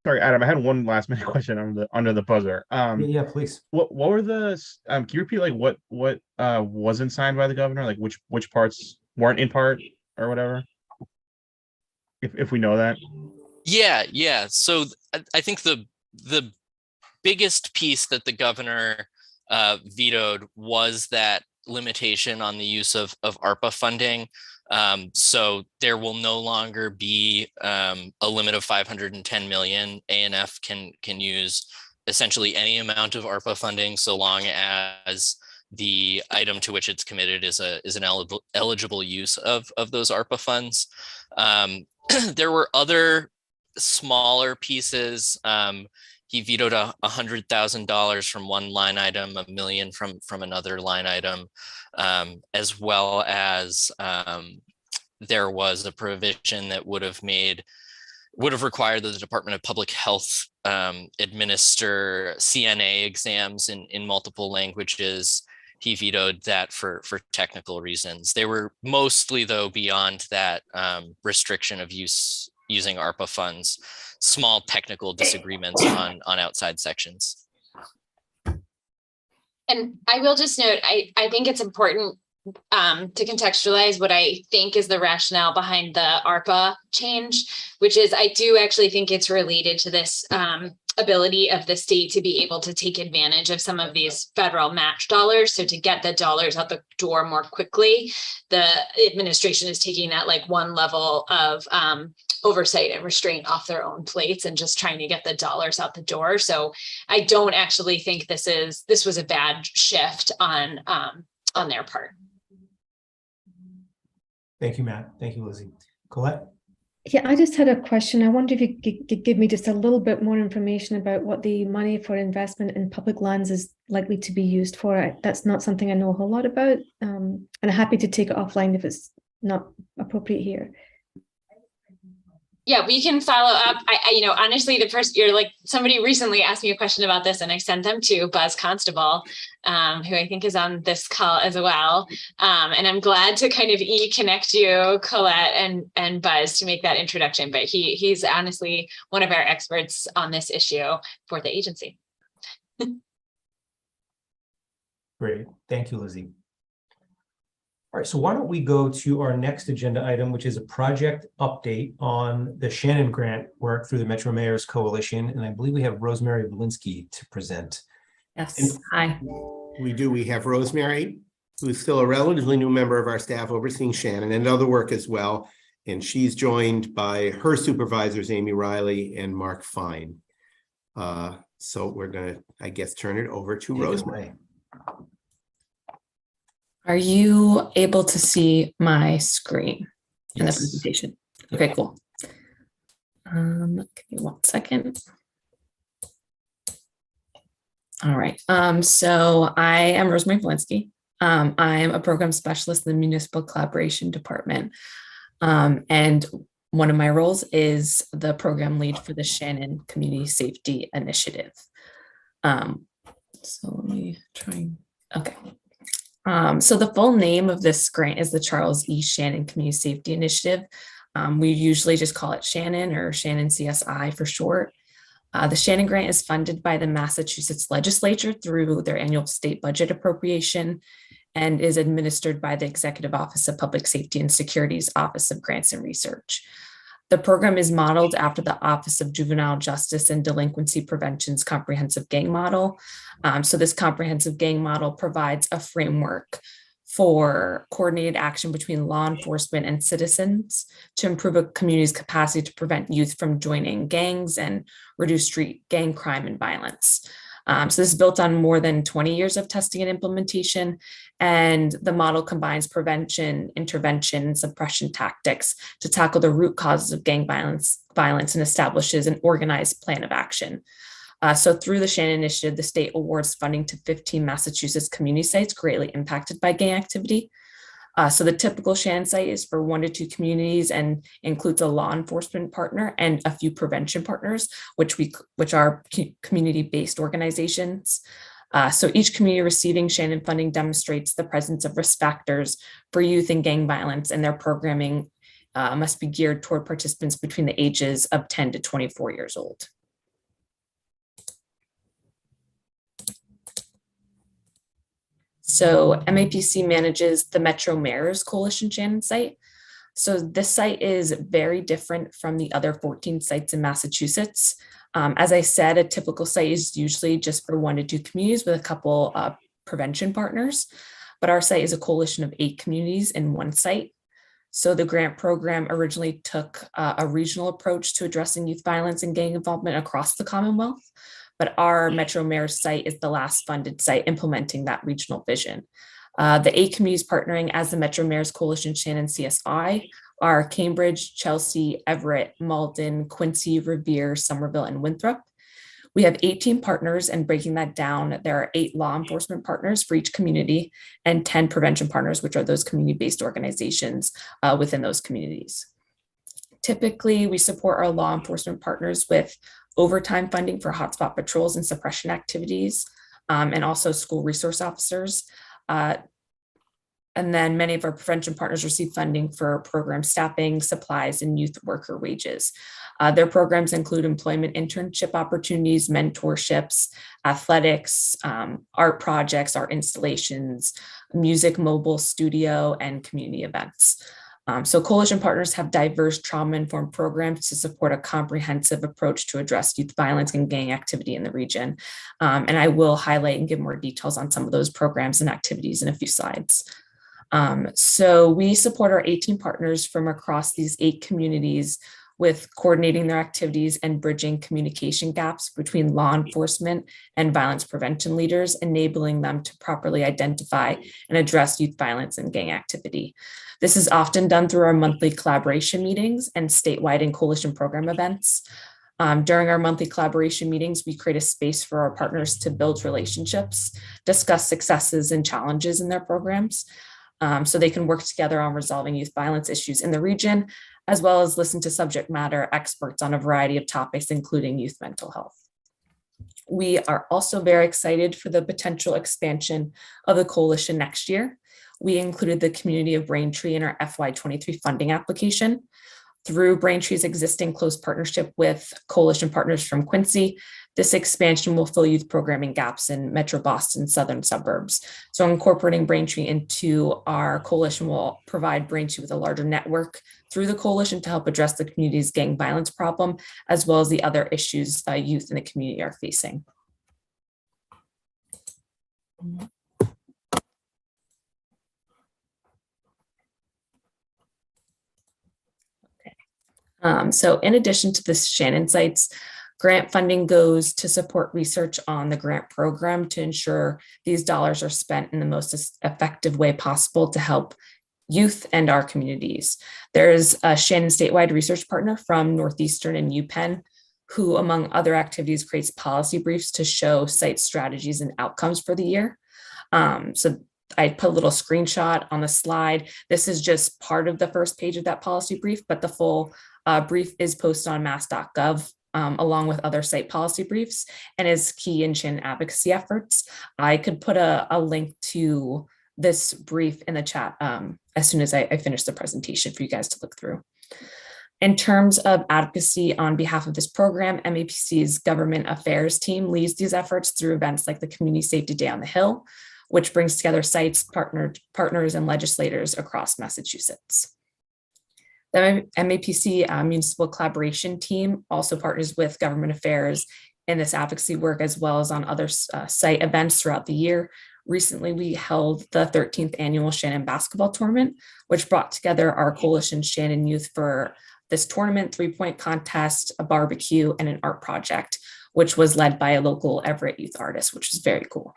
Sorry, Adam, I had one last minute question under the buzzer. Yeah, please. What were the can you repeat what wasn't signed by the governor? Like which parts weren't in part or whatever? If we know that. Yeah. So I think the biggest piece that the governor vetoed was that limitation on the use of ARPA funding. So there will no longer be a limit of 510 million. ANF can use essentially any amount of ARPA funding so long as the item to which it's committed is an eligible use of those ARPA funds. There were other smaller pieces. He vetoed $100,000 from one line item, $1 million from another line item, as well as there was a provision that would have made would have required that the Department of Public Health administer CNA exams in multiple languages. He vetoed that for technical reasons. They were mostly, though, beyond that restriction of using ARPA funds, small technical disagreements on outside sections. And I will just note, I think it's important to contextualize what I think is the rationale behind the ARPA change, which is I do actually think it's related to this ability of the state to be able to take advantage of some of these federal match dollars. So to get the dollars out the door more quickly, the administration is taking that like one level of oversight and restraint off their own plates and just trying to get the dollars out the door. So I don't actually think this was a bad shift on their part. Thank you, Matt. Thank you, Lizzie. Colette? Yeah, I just had a question. I wonder if you could give me just a little bit more information about what the money for investment in public lands is likely to be used for. That's not something I know a whole lot about, and I'm happy to take it offline if it's not appropriate here. Yeah, we can follow up. I honestly, you're like, somebody recently asked me a question about this and I sent them to Buzz Constable, who I think is on this call as well. And I'm glad to kind of connect you, Colette and Buzz, to make that introduction. But he's honestly one of our experts on this issue for the agency. Great. Thank you, Lizzie. All right, so why don't we go to our next agenda item, which is a project update on the Shannon Grant work through the Metro Mayors Coalition. And I believe we have Rosemary Valinsky to present. Yes. Hi. We do. We have Rosemary, who's still a relatively new member of our staff overseeing Shannon and other work as well. And she's joined by her supervisors, Amy Riley and Mark Fine. So we're going to, I guess, turn it over to Rosemary. Are you able to see my screen in the Yes. presentation? Okay, cool. Give me 1 second. All right. So I am Rosemary Valinsky. I'm a program specialist in the Municipal Collaboration Department. And one of my roles is the program lead for the Shannon Community Safety Initiative. So let me try. Okay. So the full name of this grant is the Charles E. Shannon Community Safety Initiative. We usually just call it Shannon or Shannon CSI for short. The Shannon Grant is funded by the Massachusetts legislature through their annual state budget appropriation and is administered by the Executive Office of Public Safety and Security's Office of Grants and Research. The program is modeled after the Office of Juvenile Justice and Delinquency Prevention's comprehensive gang model. So this comprehensive gang model provides a framework for coordinated action between law enforcement and citizens to improve a community's capacity to prevent youth from joining gangs and reduce street gang crime and violence. So this is built on more than 20 years of testing and implementation, and the model combines prevention, intervention, and suppression tactics to tackle the root causes of gang violence and establishes an organized plan of action. So through the Shannon Initiative, the state awards funding to 15 Massachusetts community sites greatly impacted by gang activity. So the typical Shannon site is for 1 to 2 communities and includes a law enforcement partner and a few prevention partners, which are community-based organizations. So each community receiving Shannon funding demonstrates the presence of risk factors for youth and gang violence, and their programming must be geared toward participants between the ages of 10 to 24 years old. So MAPC manages the Metro Mayors Coalition Shannon site. So this site is very different from the other 14 sites in Massachusetts. As I said, a typical site is usually just for 1 to 2 communities with a couple prevention partners, but our site is a coalition of 8 communities in 1 site. So the grant program originally took a regional approach to addressing youth violence and gang involvement across the Commonwealth, but our Metro Mayors site is the last funded site implementing that regional vision. The 8 communities partnering as the Metro Mayors Coalition Shannon CSI are Cambridge, Chelsea, Everett, Malden, Quincy, Revere, Somerville, and Winthrop. We have 18 partners, and breaking that down, there are 8 law enforcement partners for each community and 10 prevention partners, which are those community-based organizations within those communities. Typically, we support our law enforcement partners with overtime funding for hotspot patrols and suppression activities, and also school resource officers. And then many of our prevention partners receive funding for program staffing, supplies, and youth worker wages. Their programs include employment internship opportunities, mentorships, athletics, art projects, art installations, music, mobile studio, and community events. So coalition partners have diverse trauma-informed programs to support a comprehensive approach to address youth violence and gang activity in the region. And I will highlight and give more details on some of those programs and activities in a few slides. So we support our 18 partners from across these 8 communities with coordinating their activities and bridging communication gaps between law enforcement and violence prevention leaders, enabling them to properly identify and address youth violence and gang activity. This is often done through our monthly collaboration meetings and statewide and coalition program events. During our monthly collaboration meetings, we create a space for our partners to build relationships, discuss successes and challenges in their programs, so they can work together on resolving youth violence issues in the region, as well as listen to subject matter experts on a variety of topics, including youth mental health. We are also very excited for the potential expansion of the coalition next year. We included the community of Braintree in our FY23 funding application. Through Braintree's existing close partnership with coalition partners from Quincy, this expansion will fill youth programming gaps in Metro Boston southern suburbs. So incorporating Braintree into our coalition will provide Braintree with a larger network through the coalition to help address the community's gang violence problem, as well as the other issues youth in the community are facing. So in addition to the Shannon sites, grant funding goes to support research on the grant program to ensure these dollars are spent in the most effective way possible to help youth and our communities. There is a Shannon statewide research partner from Northeastern and UPenn, who among other activities creates policy briefs to show site strategies and outcomes for the year. So I put a little screenshot on the slide. This is just part of the first page of that policy brief, but the full brief is posted on mass.gov along with other site policy briefs and is key in Shannon advocacy efforts. I could put a link to this brief in the chat as soon as I finish the presentation for you guys to look through. In terms of advocacy on behalf of this program, MAPC's government affairs team leads these efforts through events like the Community Safety Day on the Hill, which brings together sites, partners, and legislators across Massachusetts. The MAPC Municipal Collaboration Team also partners with government affairs in this advocacy work, as well as on other site events throughout the year. Recently, we held the 13th annual Shannon basketball tournament, which brought together our coalition Shannon youth for this tournament, 3-point contest, a barbecue, and an art project, which was led by a local Everett youth artist, which is very cool.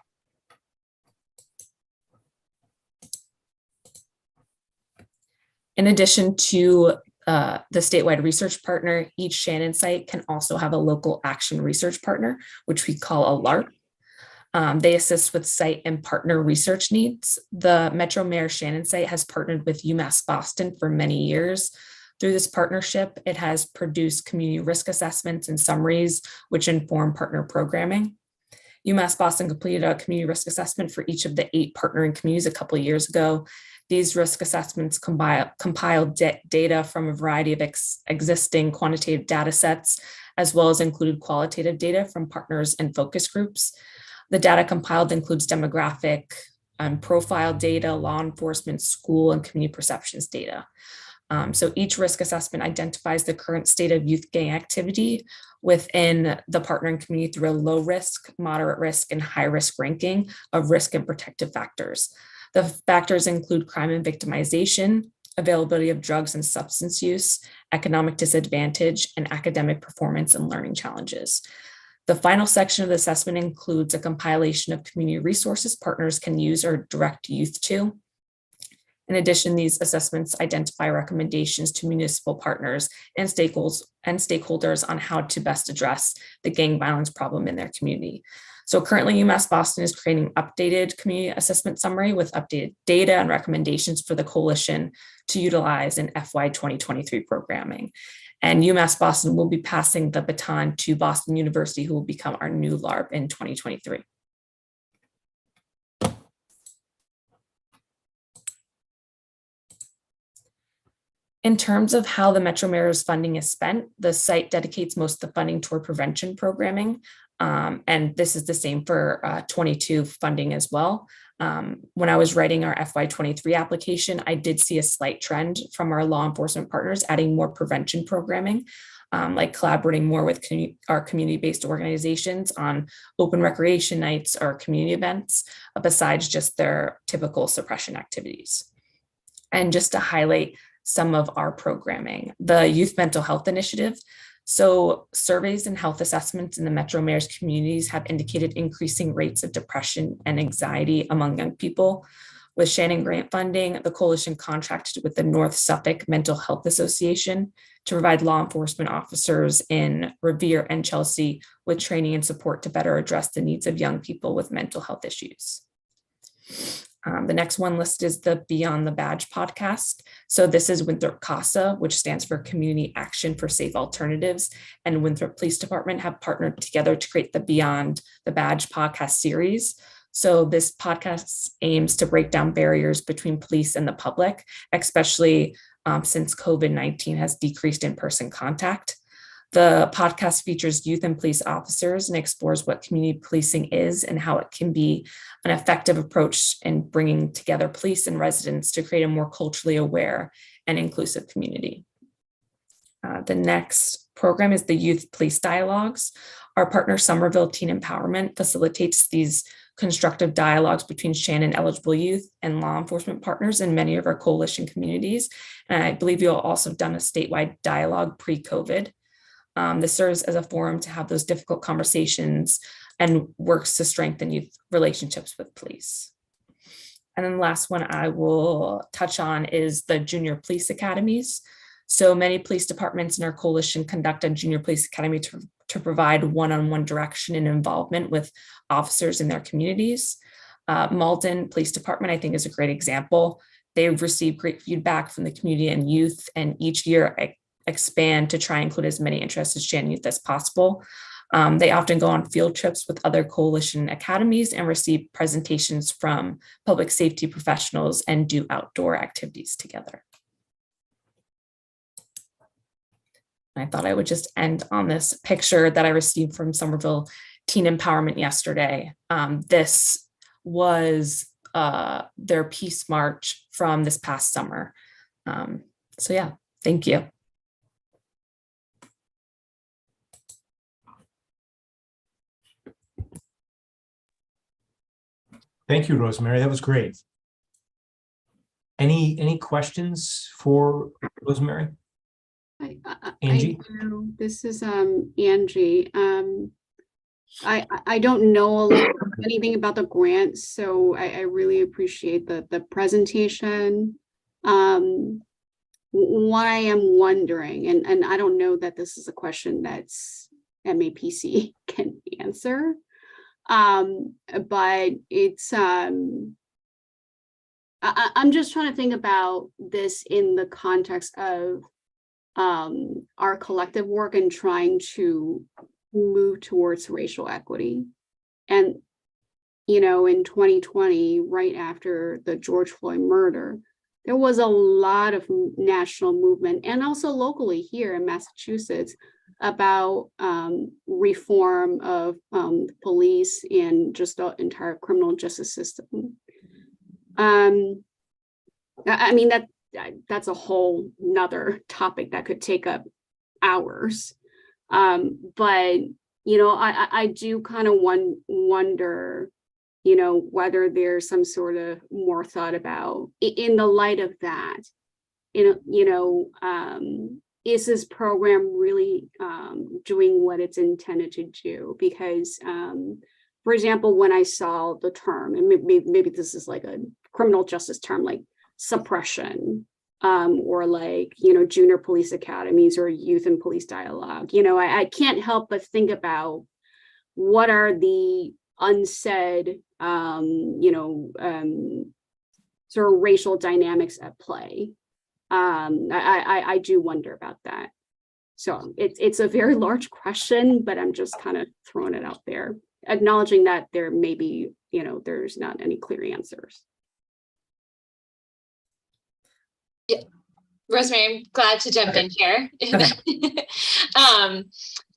In addition to the statewide research partner, each Shannon site can also have a local action research partner, which we call a LARP. They assist with site and partner research needs. The Metro Mayor Shannon site has partnered with UMass Boston for many years. Through this partnership, it has produced community risk assessments and summaries, which inform partner programming. UMass Boston completed a community risk assessment for each of the 8 partnering communities a couple of years ago. These risk assessments compiled data from a variety of existing quantitative data sets, as well as included qualitative data from partners and focus groups. The data compiled includes demographic and profile data, law enforcement, school, and community perceptions data. So each risk assessment identifies the current state of youth gang activity within the partnering community through a low risk, moderate risk, and high risk ranking of risk and protective factors. The factors include crime and victimization, availability of drugs and substance use, economic disadvantage, and academic performance and learning challenges. The final section of the assessment includes a compilation of community resources partners can use or direct youth to. In addition, these assessments identify recommendations to municipal partners and stakeholders on how to best address the gang violence problem in their community. So currently UMass Boston is creating updated community assessment summary with updated data and recommendations for the coalition to utilize in FY 2023 programming. And UMass Boston will be passing the baton to Boston University, who will become our new LARP in 2023. In terms of how the Metro Mayor's funding is spent, the site dedicates most of the funding toward prevention programming. And this is the same for 22 funding as well. When I was writing our FY23 application, I did see a slight trend from our law enforcement partners adding more prevention programming, like collaborating more with our community-based organizations on open recreation nights or community events, besides just their typical suppression activities. And just to highlight some of our programming, the Youth Mental Health Initiative. So surveys and health assessments in the Metro Mayor's communities have indicated increasing rates of depression and anxiety among young people. With Shannon grant funding, the coalition contracted with the North Suffolk Mental Health Association to provide law enforcement officers in Revere and Chelsea with training and support to better address the needs of young people with mental health issues. The next one listed is the Beyond the Badge podcast. So this is Winthrop CASA, which stands for Community Action for Safe Alternatives, and Winthrop Police Department have partnered together to create the Beyond the Badge podcast series. So this podcast aims to break down barriers between police and the public, especially since COVID-19 has decreased in-person contact. The podcast features youth and police officers and explores what community policing is and how it can be an effective approach in bringing together police and residents to create a more culturally aware and inclusive community. The next program is the Youth Police Dialogues. Our partner Somerville Teen Empowerment facilitates these constructive dialogues between Shannon eligible youth and law enforcement partners in many of our coalition communities. And I believe you'll also have done a statewide dialogue pre-COVID. This serves as a forum to have those difficult conversations and works to strengthen youth relationships with police. And then the last one I will touch on is the junior police academies. So many police departments in our coalition conduct a junior police academy to provide one-on-one direction and involvement with officers in their communities. Malden Police Department, I think, is a great example. They've received great feedback from the community and youth, and each year expand to try and include as many interested Shannon youth as possible. They often go on field trips with other coalition academies and receive presentations from public safety professionals and do outdoor activities together. I thought I would just end on this picture that I received from Somerville Teen Empowerment yesterday. This was their peace march from this past summer. So yeah, thank you. Thank you, Rosemary. That was great. Any questions for Rosemary? Angie? I do. This is Angie. I don't know anything about the grant, so I really appreciate the presentation. What I am wondering, and I don't know that this is a question that's MAPC can answer, but it's I'm just trying to think about this in the context of our collective work and trying to move towards racial equity. And, you know, in 2020, right after the George Floyd murder, there was a lot of national movement and also locally here in Massachusetts about reform of police and just the entire criminal justice system. I mean, that's a whole nother topic that could take up hours. But, you know, I do kind of wonder, you know, whether there's some sort of more thought about in the light of that, is this program really doing what it's intended to do? Because, for example, when I saw the term, and maybe this is like a criminal justice term, like suppression, or like, you know, junior police academies or youth and police dialogue, you know, I can't help but think about what are the unsaid, sort of racial dynamics at play. I do wonder about that. So it's a very large question, but I'm just kind of throwing it out there, acknowledging that there may be, there's not any clear answers. Yeah, Rosemary, I'm glad to jump in here.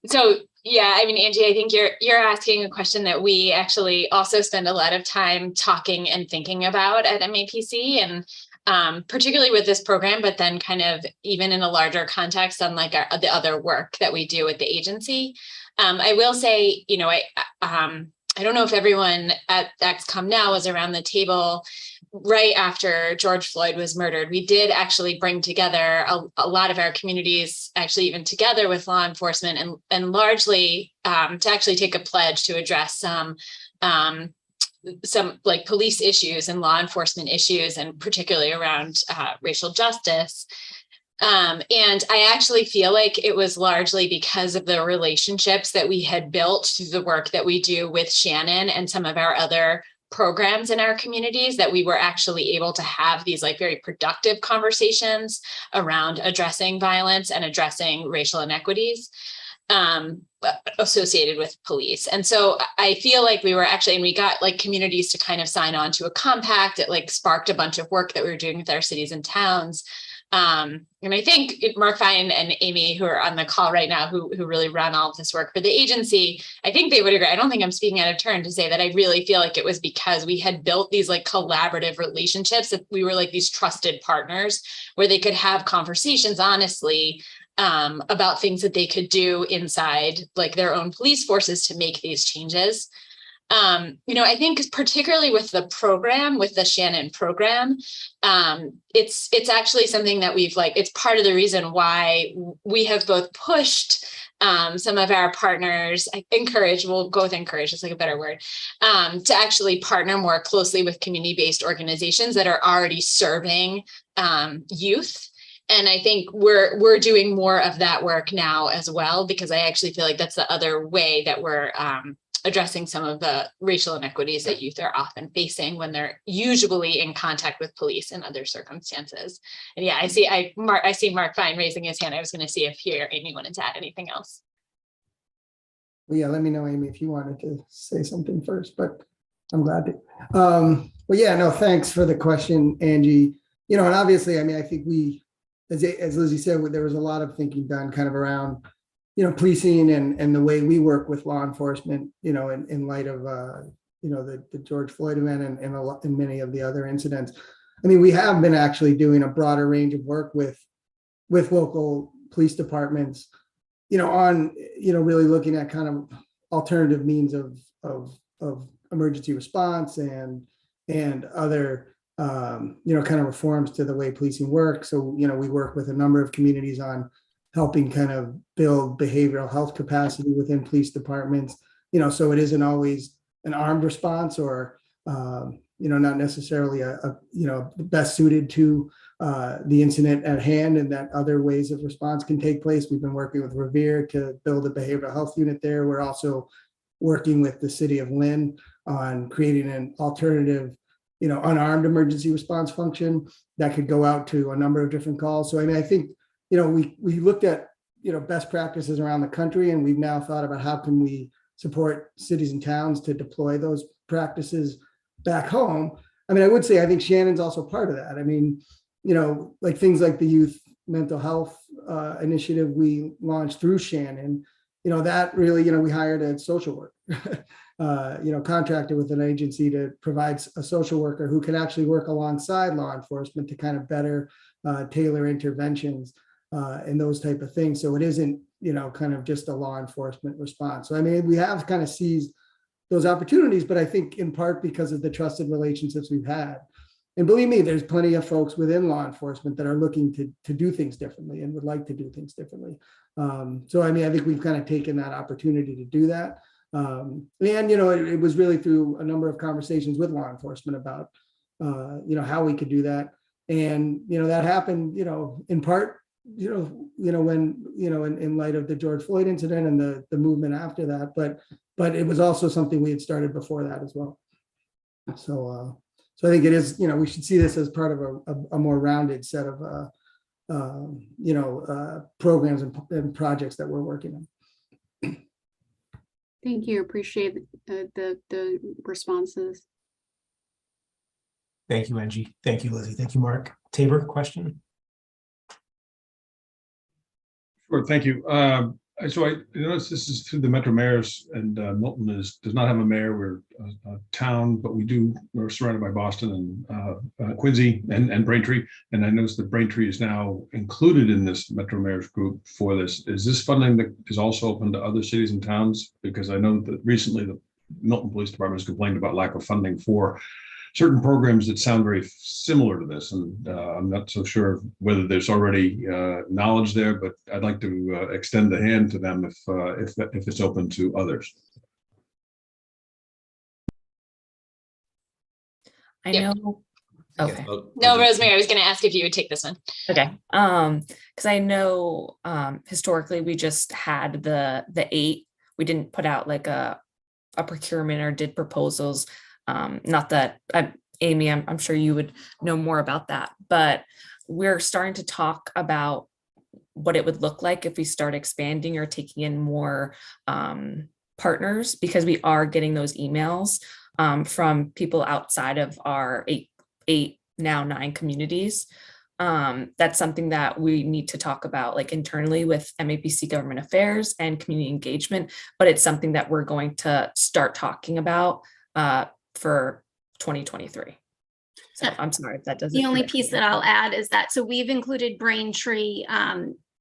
So yeah, I mean, Angie, I think you're asking a question that we actually also spend a lot of time talking and thinking about at MAPC, and particularly with this program, but then kind of even in a larger context on like the other work that we do with the agency. I will say, I don't know if everyone at XCOM now was around the table right after George Floyd was murdered. We did actually bring together a lot of our communities, actually even together with law enforcement, and largely to actually take a pledge to address some like police issues and law enforcement issues, and particularly around racial justice. And I actually feel like it was largely because of the relationships that we had built through the work that we do with Shannon and some of our other programs in our communities, that we were actually able to have these like very productive conversations around addressing violence and addressing racial inequities associated with police. And so I feel like we were actually, and we got like communities to kind of sign on to a compact that like sparked a bunch of work that we were doing with our cities and towns. And I think Mark Fine and Amy, who are on the call right now, who really run all of this work for the agency, I think they would agree. I don't think I'm speaking out of turn to say that I really feel like it was because we had built these like collaborative relationships, that we were like these trusted partners where they could have conversations honestly about things that they could do inside like their own police forces to make these changes. I think particularly with the program, with the Shannon program, it's actually something that we've like, it's part of the reason why we have both pushed some of our partners, we'll go with encourage, it's like a better word, to actually partner more closely with community-based organizations that are already serving youth. And I think we're doing more of that work now as well, because I actually feel like that's the other way that we're addressing some of the racial inequities that youth are often facing when they're usually in contact with police in other circumstances. And yeah, I see Mark Fine raising his hand. I was going to see if Amy wanted to add anything else. Well, yeah, let me know, Amy, if you wanted to say something first, but I'm glad to. Well, yeah, no, thanks for the question, Angie. And obviously, I mean, I think we, as Lizzie said, there was a lot of thinking done kind of around policing and the way we work with law enforcement, in light of, the George Floyd event and many of the other incidents. I mean, we have been actually doing a broader range of work with local police departments, on, really looking at kind of alternative means of emergency response and other, kind of reforms to the way policing works. So, we work with a number of communities on helping kind of build behavioral health capacity within police departments, so it isn't always an armed response or, not necessarily a best suited to the incident at hand, and that other ways of response can take place. We've been working with Revere to build a behavioral health unit there. We're also working with the city of Lynn on creating an alternative, unarmed emergency response function that could go out to a number of different calls. So, I mean, I think, we looked at, best practices around the country, and we've now thought about how can we support cities and towns to deploy those practices back home. I mean, I would say, I think Shannon's also part of that. I mean, like things like the youth mental health initiative we launched through Shannon, that really, we hired a social worker, contracted with an agency to provide a social worker who can actually work alongside law enforcement to kind of better tailor interventions and those type of things. So it isn't, kind of just a law enforcement response. So, I mean, we have kind of seized those opportunities, but I think in part because of the trusted relationships we've had. And believe me, there's plenty of folks within law enforcement that are looking to do things differently and would like to do things differently. So, I mean, I think we've kind of taken that opportunity to do that. And, it was really through a number of conversations with law enforcement about, how we could do that. And, that happened, in part, when, in light of the George Floyd incident and the movement after that. But but it was also something we had started before that as well. So I think it is, we should see this as part of a more rounded set of programs and projects that we're working on. Thank you. Appreciate the responses. Thank you, Angie. Thank you, Lizzie. Thank you, Mark. Tabor, question? Sure, thank you. So I noticed this is through the Metro Mayors, and Milton does not have a mayor. We're a town, but we're surrounded by Boston and Quincy and Braintree. And I noticed that Braintree is now included in this Metro Mayors group for this. Is this funding that is also open to other cities and towns? Because I know that recently the Milton Police Department has complained about lack of funding for certain programs that sound very similar to this, and I'm not so sure whether there's already knowledge there, but I'd like to extend the hand to them if it's open to others. I know. Okay. No, Rosemary, I was going to ask if you would take this one. Okay. Because I know historically we just had the 8. We didn't put out like a procurement or did proposals. Not that Amy, I'm sure you would know more about that, but we're starting to talk about what it would look like if we start expanding or taking in more partners, because we are getting those emails from people outside of our 8 now 9 communities. That's something that we need to talk about, like internally with MAPC Government Affairs and Community Engagement, but it's something that we're going to start talking about for 2023. So I'm sorry if that doesn't. The only piece that I'll add is that, so we've included Braintree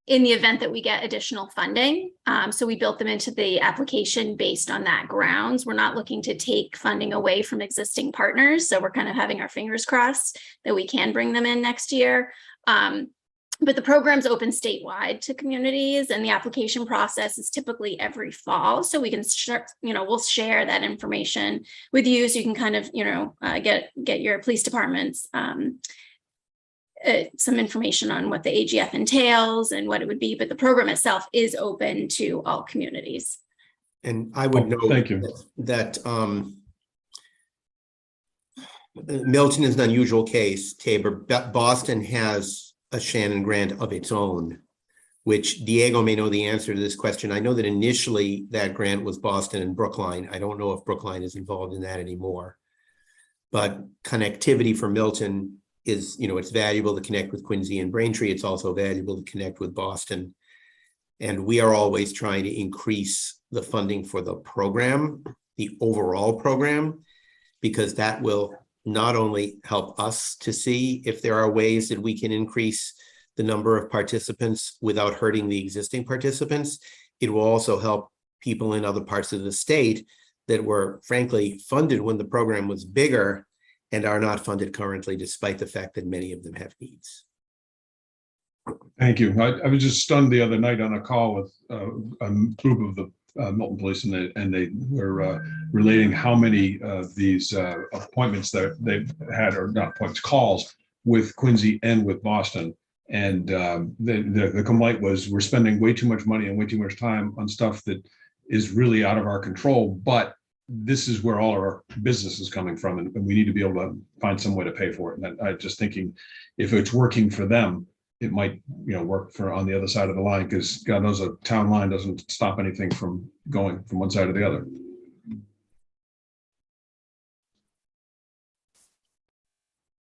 in the event that we get additional funding. So we built them into the application based on that grounds. We're not looking to take funding away from existing partners. So we're kind of having our fingers crossed that we can bring them in next year. But the program's open statewide to communities, and the application process is typically every fall. So we can, we'll share that information with you, so you can kind of, get your police departments some information on what the AGF entails and what it would be. But the program itself is open to all communities. And I would note thank you. that Milton is an unusual case. Tabor, Boston has a Shannon grant of its own, which Diego may know the answer to this question. I know that initially that grant was Boston and Brookline. I don't know if Brookline is involved in that anymore, but connectivity for Milton is, it's valuable to connect with Quincy and Braintree. It's also valuable to connect with Boston. And we are always trying to increase the funding for the program, the overall program, because that will not only help us to see if there are ways that we can increase the number of participants without hurting the existing participants, it will also help people in other parts of the state that were frankly funded when the program was bigger and are not funded currently, despite the fact that many of them have needs. Thank you. I was just stunned the other night on a call with a group of the Milton Police, and they were relating how many of these appointments that they've had, or not appointments, calls with Quincy and with Boston. And the complaint was, we're spending way too much money and way too much time on stuff that is really out of our control, but this is where all of our business is coming from, and we need to be able to find some way to pay for it. And I'm just thinking, if it's working for them, it might, work for on the other side of the line, because God knows a town line doesn't stop anything from going from one side to the other.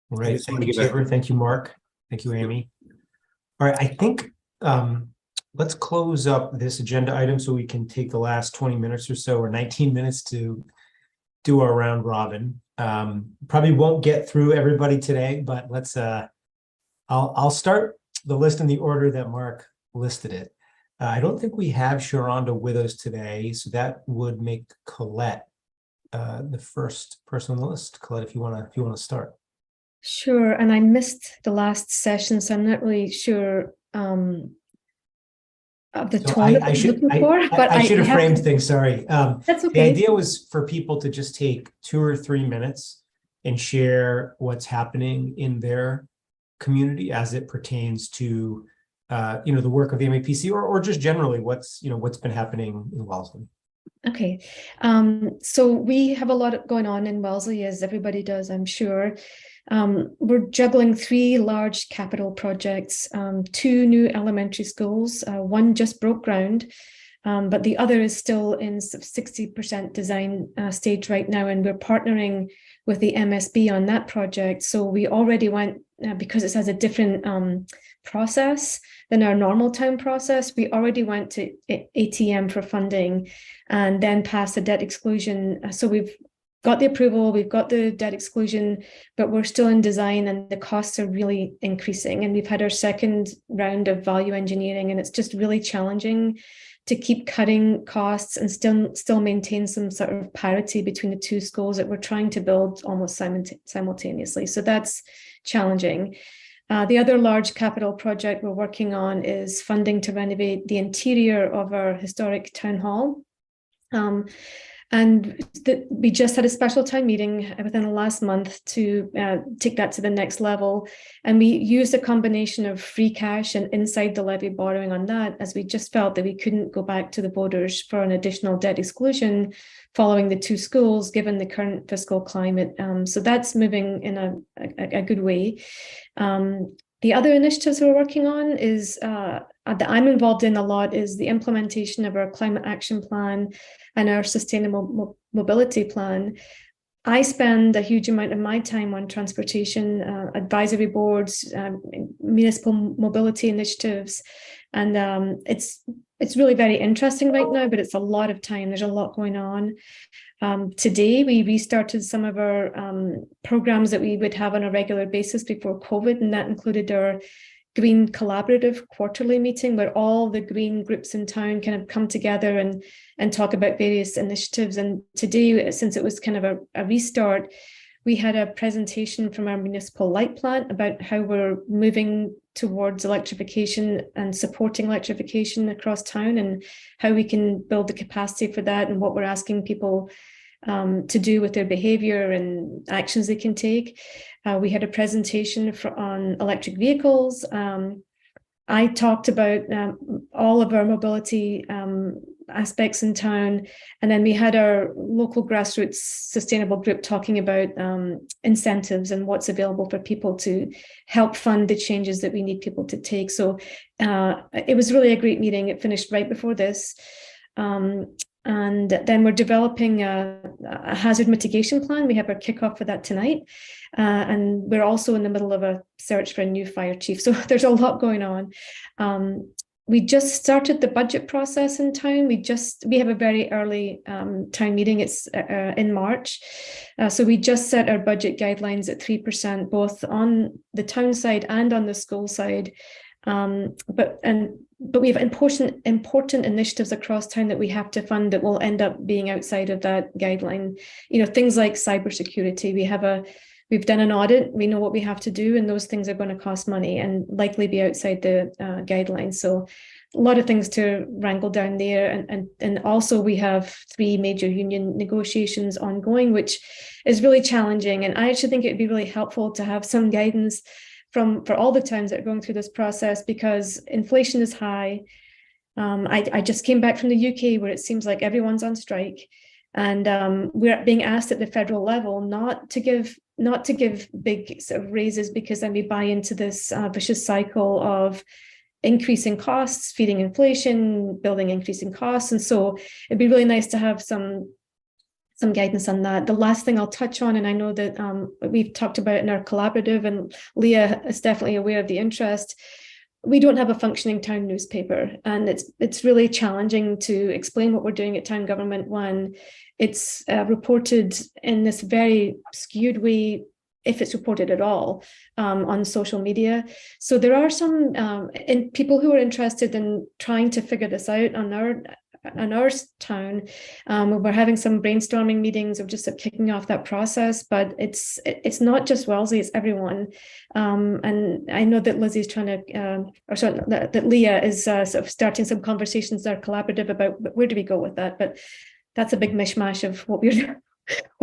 All right. Thank you, Tabor. Thank you, Mark. Thank you, Amy. All right. I think let's close up this agenda item so we can take the last 20 minutes or so, or 19 minutes, to do our round robin. Probably won't get through everybody today, but let's I'll start the list in the order that Mark listed it. I don't think we have Sharonda with us today, so that would make Colette the first person on the list. Colette, if you want to start. Sure, and I missed the last session, so I'm not really sure of the tone I should have framed things. Sorry. That's okay. The idea was for people to just take 2 or 3 minutes and share what's happening in their community as it pertains to the work of the MAPC, or just generally what's been happening in Wellesley. Okay, so we have a lot going on in Wellesley, as everybody does, I'm sure. We're juggling 3 large capital projects, 2 new elementary schools. One just broke ground, but the other is still in 60% design stage right now, and we're partnering with the MSB on that project. So we already went, because it has a different process than our normal town process, we already went to ATM for funding and then passed the debt exclusion. So we've got the approval, we've got the debt exclusion, but we're still in design and the costs are really increasing. And we've had our second round of value engineering, and it's just really challenging to keep cutting costs and still maintain some sort of parity between the 2 schools that we're trying to build almost simultaneously. So that's challenging. The other large capital project we're working on is funding to renovate the interior of our historic town hall. And we just had a special town meeting within the last month to take that to the next level. And we used a combination of free cash and inside the levy borrowing on that, as we just felt that we couldn't go back to the voters for an additional debt exclusion following the 2 schools, given the current fiscal climate. So that's moving in a good way. The other initiatives we're working on is that I'm involved in a lot is the implementation of our climate action plan and our sustainable mobility plan. I spend a huge amount of my time on transportation advisory boards, municipal mobility initiatives, and it's really very interesting right now, but it's a lot of time. There's a lot going on. Today, we restarted some of our programs that we would have on a regular basis before COVID, and that included our Green Collaborative quarterly meeting, where all the green groups in town kind of come together and talk about various initiatives. And today, since it was kind of a restart, we had a presentation from our municipal light plant about how we're moving towards electrification and supporting electrification across town, and how we can build the capacity for that, and what we're asking people to do with their behavior and actions they can take. We had a presentation on electric vehicles. I talked about all of our mobility aspects in town. And then we had our local grassroots sustainable group talking about incentives and what's available for people to help fund the changes that we need people to take. So it was really a great meeting. It finished right before this. And then we're developing a hazard mitigation plan. We have our kickoff for that tonight. And we're also in the middle of a search for a new fire chief. So there's a lot going on. We just started the budget process in town. We have a very early town meeting. It's in March. So we just set our budget guidelines at 3%, both on the town side and on the school side. But we have important initiatives across town that we have to fund that will end up being outside of that guideline. You know, things like cybersecurity. We've done an audit. We know what we have to do, and those things are going to cost money and likely be outside the guidelines. So a lot of things to wrangle down there. And also we have 3 major union negotiations ongoing, which is really challenging. And I actually think it'd be really helpful to have some guidance for all the towns that are going through this process, because inflation is high. I just came back from the UK, where it seems like everyone's on strike, and we're being asked at the federal level not to give big sort of raises, because then we buy into this vicious cycle of increasing costs, feeding inflation, building increasing costs. And so it'd be really nice to have some guidance on that. The last thing I'll touch on, and I know that we've talked about it in our collaborative, and Leah is definitely aware of the interest. We don't have a functioning town newspaper, and it's really challenging to explain what we're doing at town government when it's reported in this very skewed way, if it's reported at all, on social media. So there are some people who are interested in trying to figure this out on our town. We're having some brainstorming meetings of just kicking off that process, but it's not just Wellesley, it's everyone. And I know that Lizzie's trying to, that Leah is sort of starting some conversations in our collaborative about where do we go with that. But that's a big mishmash of what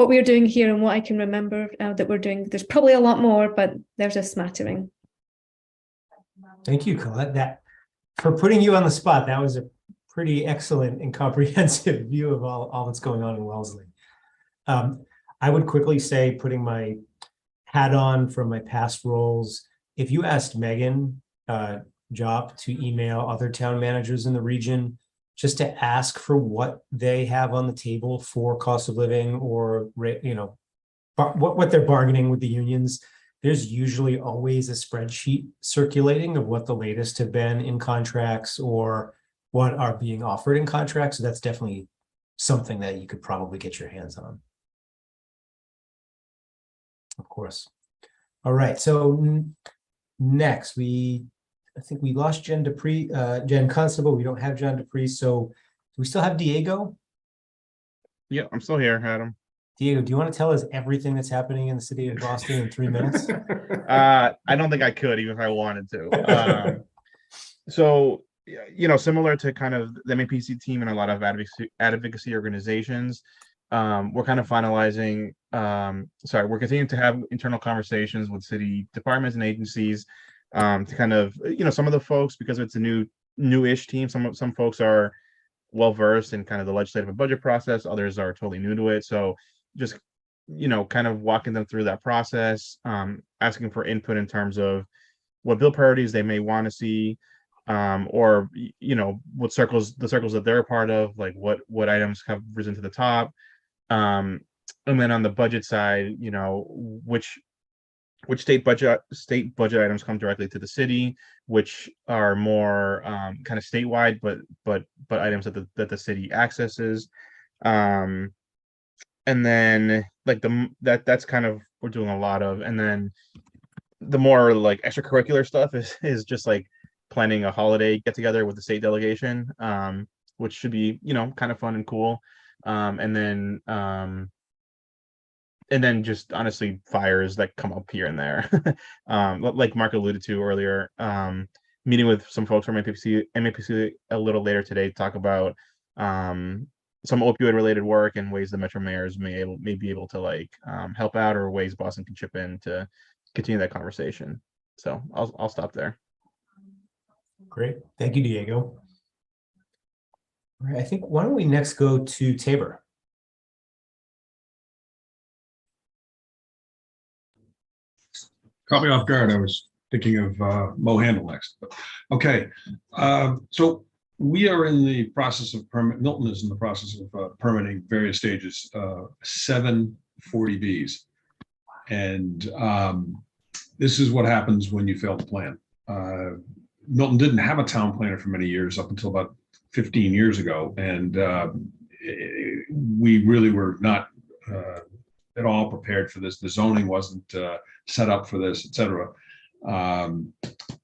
we're doing here and what I can remember that we're doing. There's probably a lot more, but there's a smattering. Thank you, Colette. For putting you on the spot, that was a pretty excellent and comprehensive view of all that's going on in Wellesley. I would quickly say, putting my hat on from my past roles, if you asked Megan Job to email other town managers in the region just to ask for what they have on the table for cost of living, or what they're bargaining with the unions, there's usually always a spreadsheet circulating of what the latest have been in contracts or what are being offered in contracts. So that's definitely something that you could probably get your hands on. Of course. All right. So next, I think we lost Jen Dupree, Jen Constable. We don't have John Dupree. So do we still have Diego? Yeah, I'm still here, Adam. Diego, do you want to tell us everything that's happening in the city of Boston in 3 minutes? I don't think I could, even if I wanted to. So, similar to kind of the MAPC team and a lot of advocacy organizations, we're kind of finalizing, we're continuing to have internal conversations with city departments and agencies to kind of, some of the folks, because it's a new-ish team, some folks are well-versed in kind of the legislative and budget process, others are totally new to it. So just, kind of walking them through that process, asking for input in terms of what bill priorities they may want to see, or what the circles that they're a part of, like what items have risen to the top, and then on the budget side, which state budget items come directly to the city, which are more kind of statewide, but items that the city accesses, and then like that's kind of we're doing a lot of, and then the more like extracurricular stuff is just like planning a holiday get together with the state delegation, which should be kind of fun and cool, and then just honestly fires that come up here and there, like Mark alluded to earlier. Meeting with some folks from MAPC a little later today to talk about some opioid related work and ways the Metro mayors may be able to like help out, or ways Boston can chip in to continue that conversation. So I'll stop there. Great. Thank you, Diego. All right, I think, why don't we next go to Tabor? Caught me off guard. I was thinking of Mo Handel next. Okay, so we are in the process of Milton is in the process of permitting various stages, 7 40Bs, and this is what happens when you fail to plan. Milton didn't have a town planner for many years, up until about 15 years ago, and we really were not at all prepared for this. The zoning wasn't set up for this, et cetera. And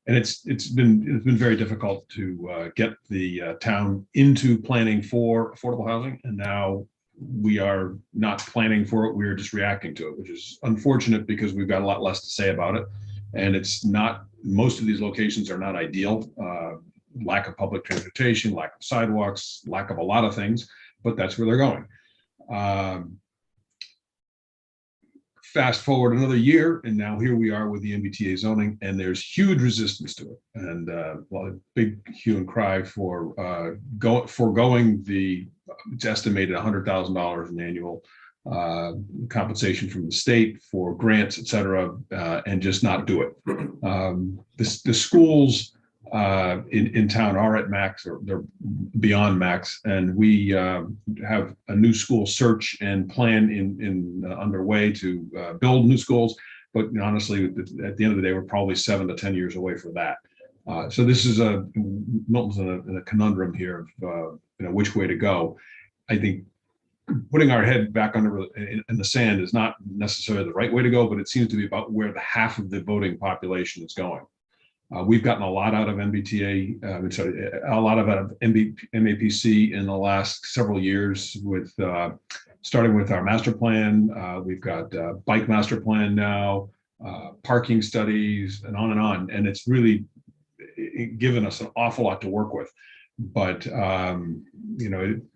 it's been very difficult to get the town into planning for affordable housing, and now we are not planning for it. We're just reacting to it, which is unfortunate because we've got a lot less to say about it. And it's not, most of these locations are not ideal. Lack of public transportation, lack of sidewalks, lack of a lot of things, but that's where they're going. Fast forward another year, and now here we are with the MBTA zoning, and there's huge resistance to it, and a big hue and cry for foregoing it's estimated $100,000 in annual compensation from the state for grants, et cetera, and just not do it. The schools in town are at max, or they're beyond max, and we have a new school search and plan underway to build new schools. But honestly, at the end of the day, we're probably 7 to 10 years away from that. So this is Milton's in a conundrum here of which way to go. I think putting our head back in the sand is not necessarily the right way to go, but it seems to be about where the half of the voting population is going. We've gotten a lot out of MBTA, a lot out of MAPC in the last several years, with starting with our master plan. We've got bike master plan now, parking studies, and on, and it's really given us an awful lot to work with. But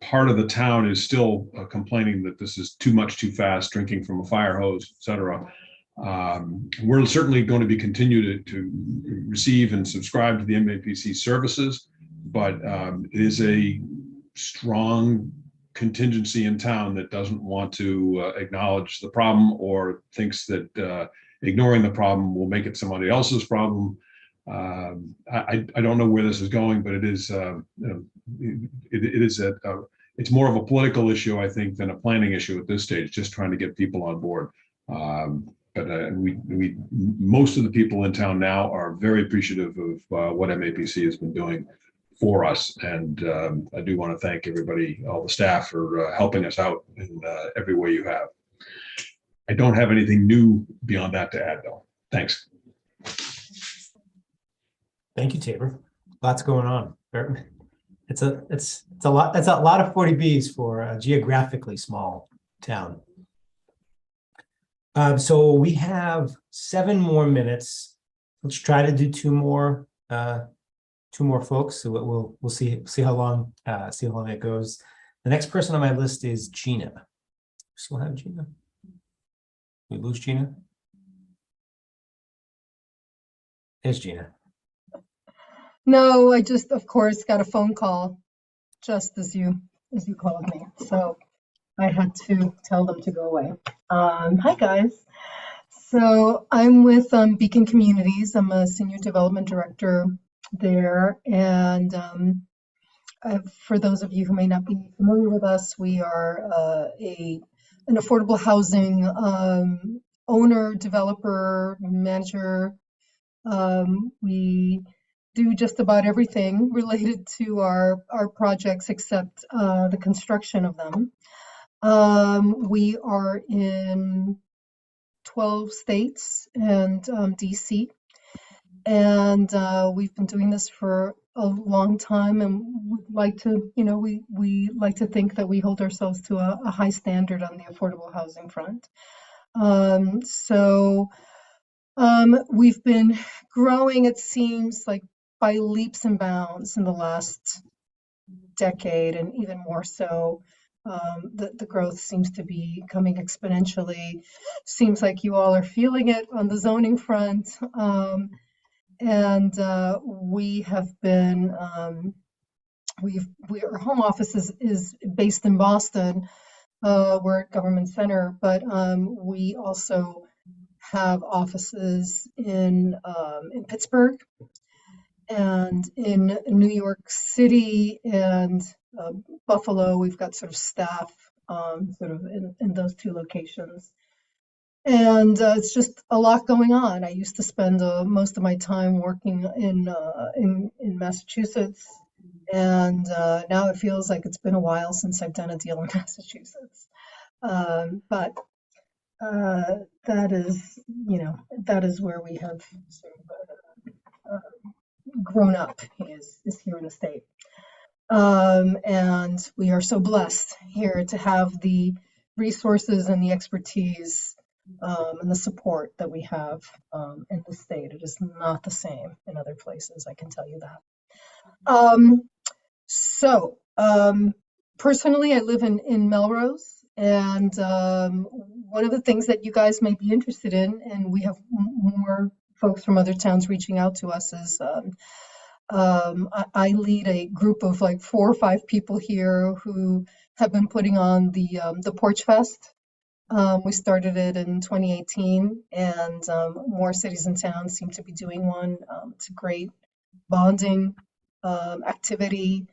part of the town is still complaining that this is too much, too fast, drinking from a fire hose, et cetera. We're certainly going to be continue to receive and subscribe to the MAPC services, but it is a strong contingency in town that doesn't want to acknowledge the problem or thinks that ignoring the problem will make it somebody else's problem. I don't know where this is going, but it is it's more of a political issue, I think, than a planning issue at this stage. Just trying to get people on board. But most of the people in town now are very appreciative of what MAPC has been doing for us, and I do want to thank everybody, all the staff, for helping us out in every way you have. I don't have anything new beyond that to add, though. Thanks. Thank you, Tabor. Lots going on. It's a lot. That's a lot of 40Bs for a geographically small town. So we have 7 more minutes. Let's try to do 2 more folks. So we'll see how long it goes. The next person on my list is Gina. Still have Gina? We lose Gina? Here's Gina. No, I just, of course, got a phone call just as you called me. So I had to tell them to go away. Hi, guys. So I'm with Beacon Communities. I'm a senior development director there. And for those of you who may not be familiar with us, we are an affordable housing owner, developer, manager. We do just about everything related to our projects except the construction of them. We are in 12 states and DC, and we've been doing this for a long time, and we'd like to, we like to think that we hold ourselves to a high standard on the affordable housing front. We've been growing, it seems like, by leaps and bounds in the last decade, and even more so. The growth seems to be coming exponentially. Seems like you all are feeling it on the zoning front. We have been, our home office is based in Boston. We're at Government Center, but we also have offices in Pittsburgh and in New York City and Buffalo. We've got sort of staff sort of in those 2 locations. And it's just a lot going on. I used to spend most of my time working in Massachusetts, and now it feels like it's been a while since I've done a deal in Massachusetts. But that is where we have sort of grown up, is here in the state. And we are so blessed here to have the resources and the expertise and the support that we have in the state. It is not the same in other places, I can tell you that. Personally, I live in Melrose, and one of the things that you guys may be interested in, and we have more folks from other towns reaching out to us, is I lead a group of like 4 or 5 people here who have been putting on the Porch Fest. We started it in 2018, and more cities and towns seem to be doing one. It's a great bonding activity.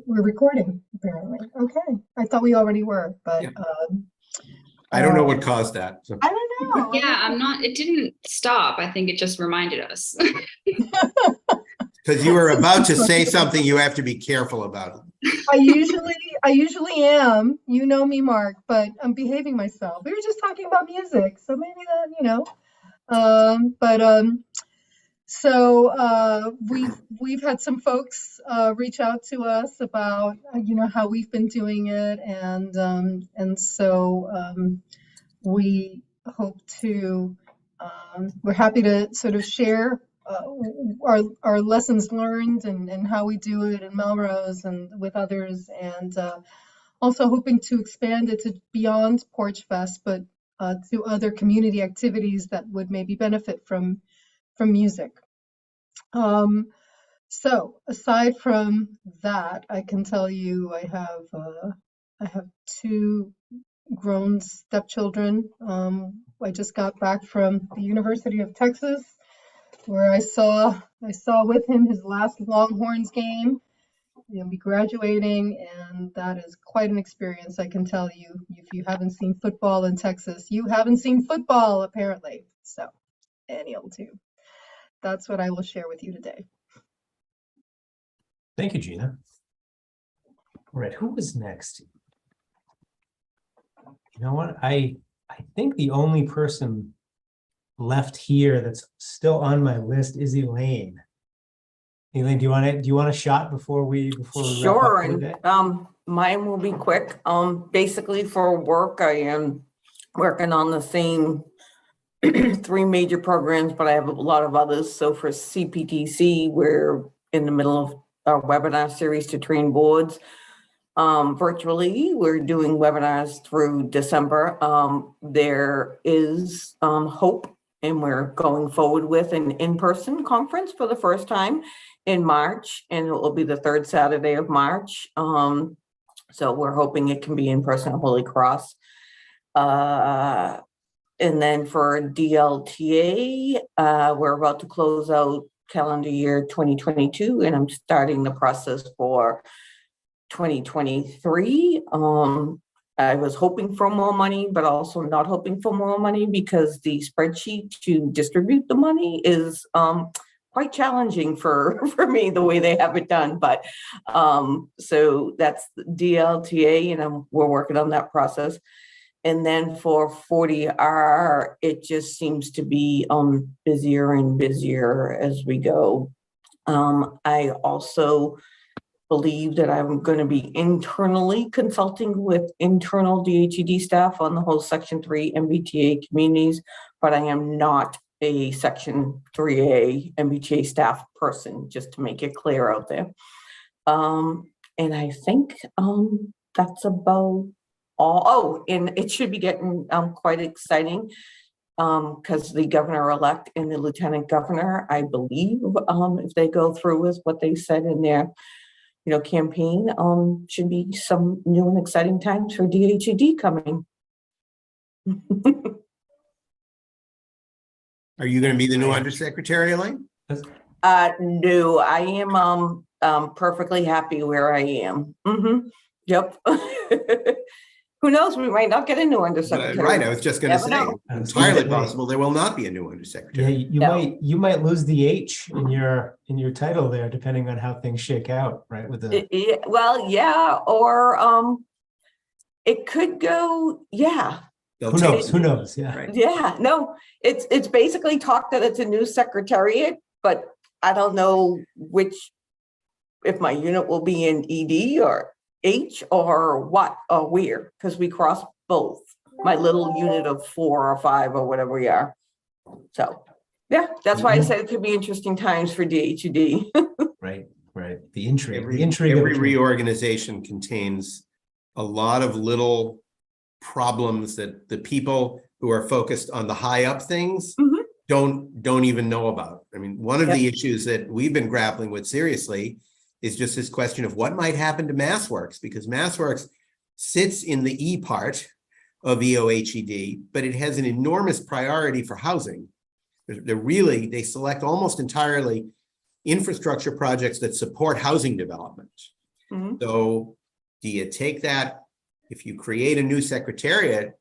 We're recording, apparently. Okay, I thought we already were, but Yeah. I don't know what caused that. So. I don't know. Yeah, it didn't stop. I think it just reminded us. Because you were about to say something you have to be careful about. I usually am. You know me, Mark, but I'm behaving myself. We were just talking about music, so maybe that, So we've had some folks reach out to us about how we've been doing it, and so we hope to. We're happy to sort of share our lessons learned and how we do it in Melrose and with others, and also hoping to expand it to beyond Porch Fest, but to other community activities that would maybe benefit from music. So aside from that, I can tell you I have two grown stepchildren. I just got back from the University of Texas, where I saw with him his last Longhorns game. He'll be graduating, and that is quite an experience, I can tell you. If you haven't seen football in Texas, you haven't seen football, apparently. So, any old two. That's what I will share with you today. Thank you, Gina. All right, who was next? You know what? I think the only person left here that's still on my list is Elaine. Elaine, do you want a shot before we wrap Sure, up for the day? and mine will be quick. Basically for work, I am working on the same three major programs, but I have a lot of others. So for CPTC, we're in the middle of our webinar series to train boards. Virtually, we're doing webinars through December. There is hope, and we're going forward with an in-person conference for the first time in March, and it will be the third Saturday of March. So we're hoping it can be in person at Holy Cross. And then for DLTA, we're about to close out calendar year 2022, and I'm starting the process for 2023. I was hoping for more money, but also not hoping for more money because the spreadsheet to distribute the money is quite challenging for me, the way they have it done. But so that's DLTA, and we're working on that process. And then for 40R, it just seems to be busier and busier as we go. I also believe that I'm going to be internally consulting with internal DHED staff on the whole Section 3 MBTA communities, but I am not a Section 3A MBTA staff person, just to make it clear out there. And I think that's about all. Oh, and it should be getting quite exciting because the governor-elect and the lieutenant governor, I believe, if they go through with what they said in their campaign, should be some new and exciting times for DHED coming. Are you going to be the new undersecretary, Elaine? No, I am perfectly happy where I am. Yep. Who knows? We might not get a new undersecretary. Right, I was just going to say, know. entirely possible there will not be a new undersecretary. Yeah, you might lose the H in your title there, depending on how things shake out, right? With the well, yeah, or it could go, yeah. Who knows? Who knows? Yeah. Right. Yeah, no, it's basically talk that it's a new secretariat, but I don't know if my unit will be in ED or H or what or where, because we cross both my little unit of 4 or 5 or whatever we are. So yeah, that's why I said it could be interesting times for DHED. Right. The intrigue. Every reorganization contains a lot of little problems that the people who are focused on the high up things don't even know about. I mean, one of the issues that we've been grappling with seriously is just this question of what might happen to MassWorks, because MassWorks sits in the E part of EOHED, but it has an enormous priority for housing. They select almost entirely infrastructure projects that support housing development. So do you take that, if you create a new secretariat,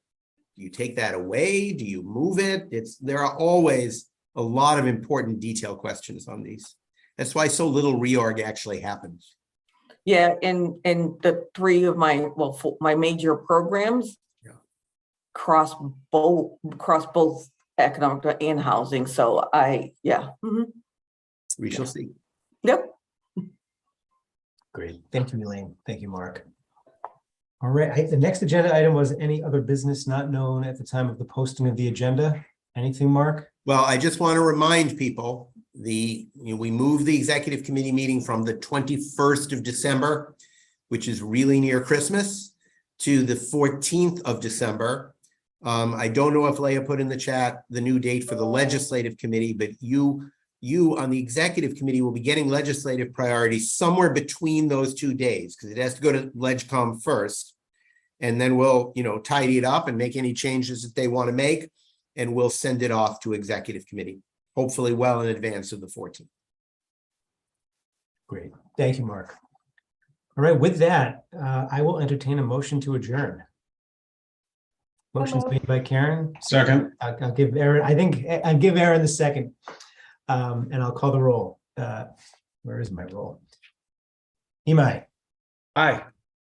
do you take that away? Do you move it? There are always a lot of important detail questions on these. That's why so little reorg actually happens. Yeah, and the 3 of my major programs cross both economic and housing. So we shall see. Yep. Great. Thank you, Elaine. Thank you, Mark. All right. The next agenda item was any other business not known at the time of the posting of the agenda. Anything, Mark? Well, I just want to remind people we moved the executive committee meeting from the 21st of December, which is really near Christmas, to the 14th of December. I don't know if Leah put in the chat the new date for the legislative committee, but you you on the executive committee will be getting legislative priorities somewhere between those 2 days, because it has to go to LegCom first. And then we'll, tidy it up and make any changes that they want to make, and we'll send it off to executive committee, hopefully well in advance of the 14th. Great. Thank you, Mark. All right, with that, I will entertain a motion to adjourn. Motion's made by Karen. Second. I'll give Aaron, I think I'll give Aaron the second. And I'll call the roll. Where is my roll? Imai. Aye.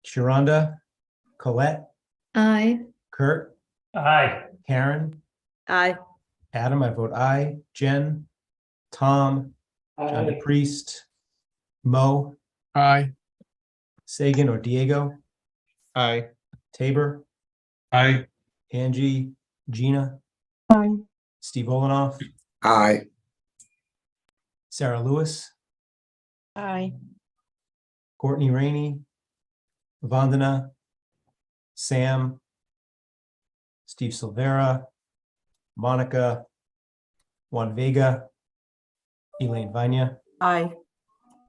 Sharonda. Colette. Aye. Kurt. Aye. Karen. Aye. Adam, I vote aye. Jen. Tom. John DePriest. Mo. Aye. Sagan or Diego. Aye. Tabor. Aye. Angie. Gina. Aye. Steve Olenoff. Aye. Sarah Lewis. Aye. Courtney Rainey. Vandana. Sam. Steve Silvera. Monica. Juan Vega. Elaine Vanya. Aye.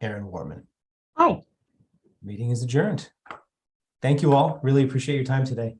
Aaron Warman. Hi. Meeting is adjourned. Thank you all. Really appreciate your time today.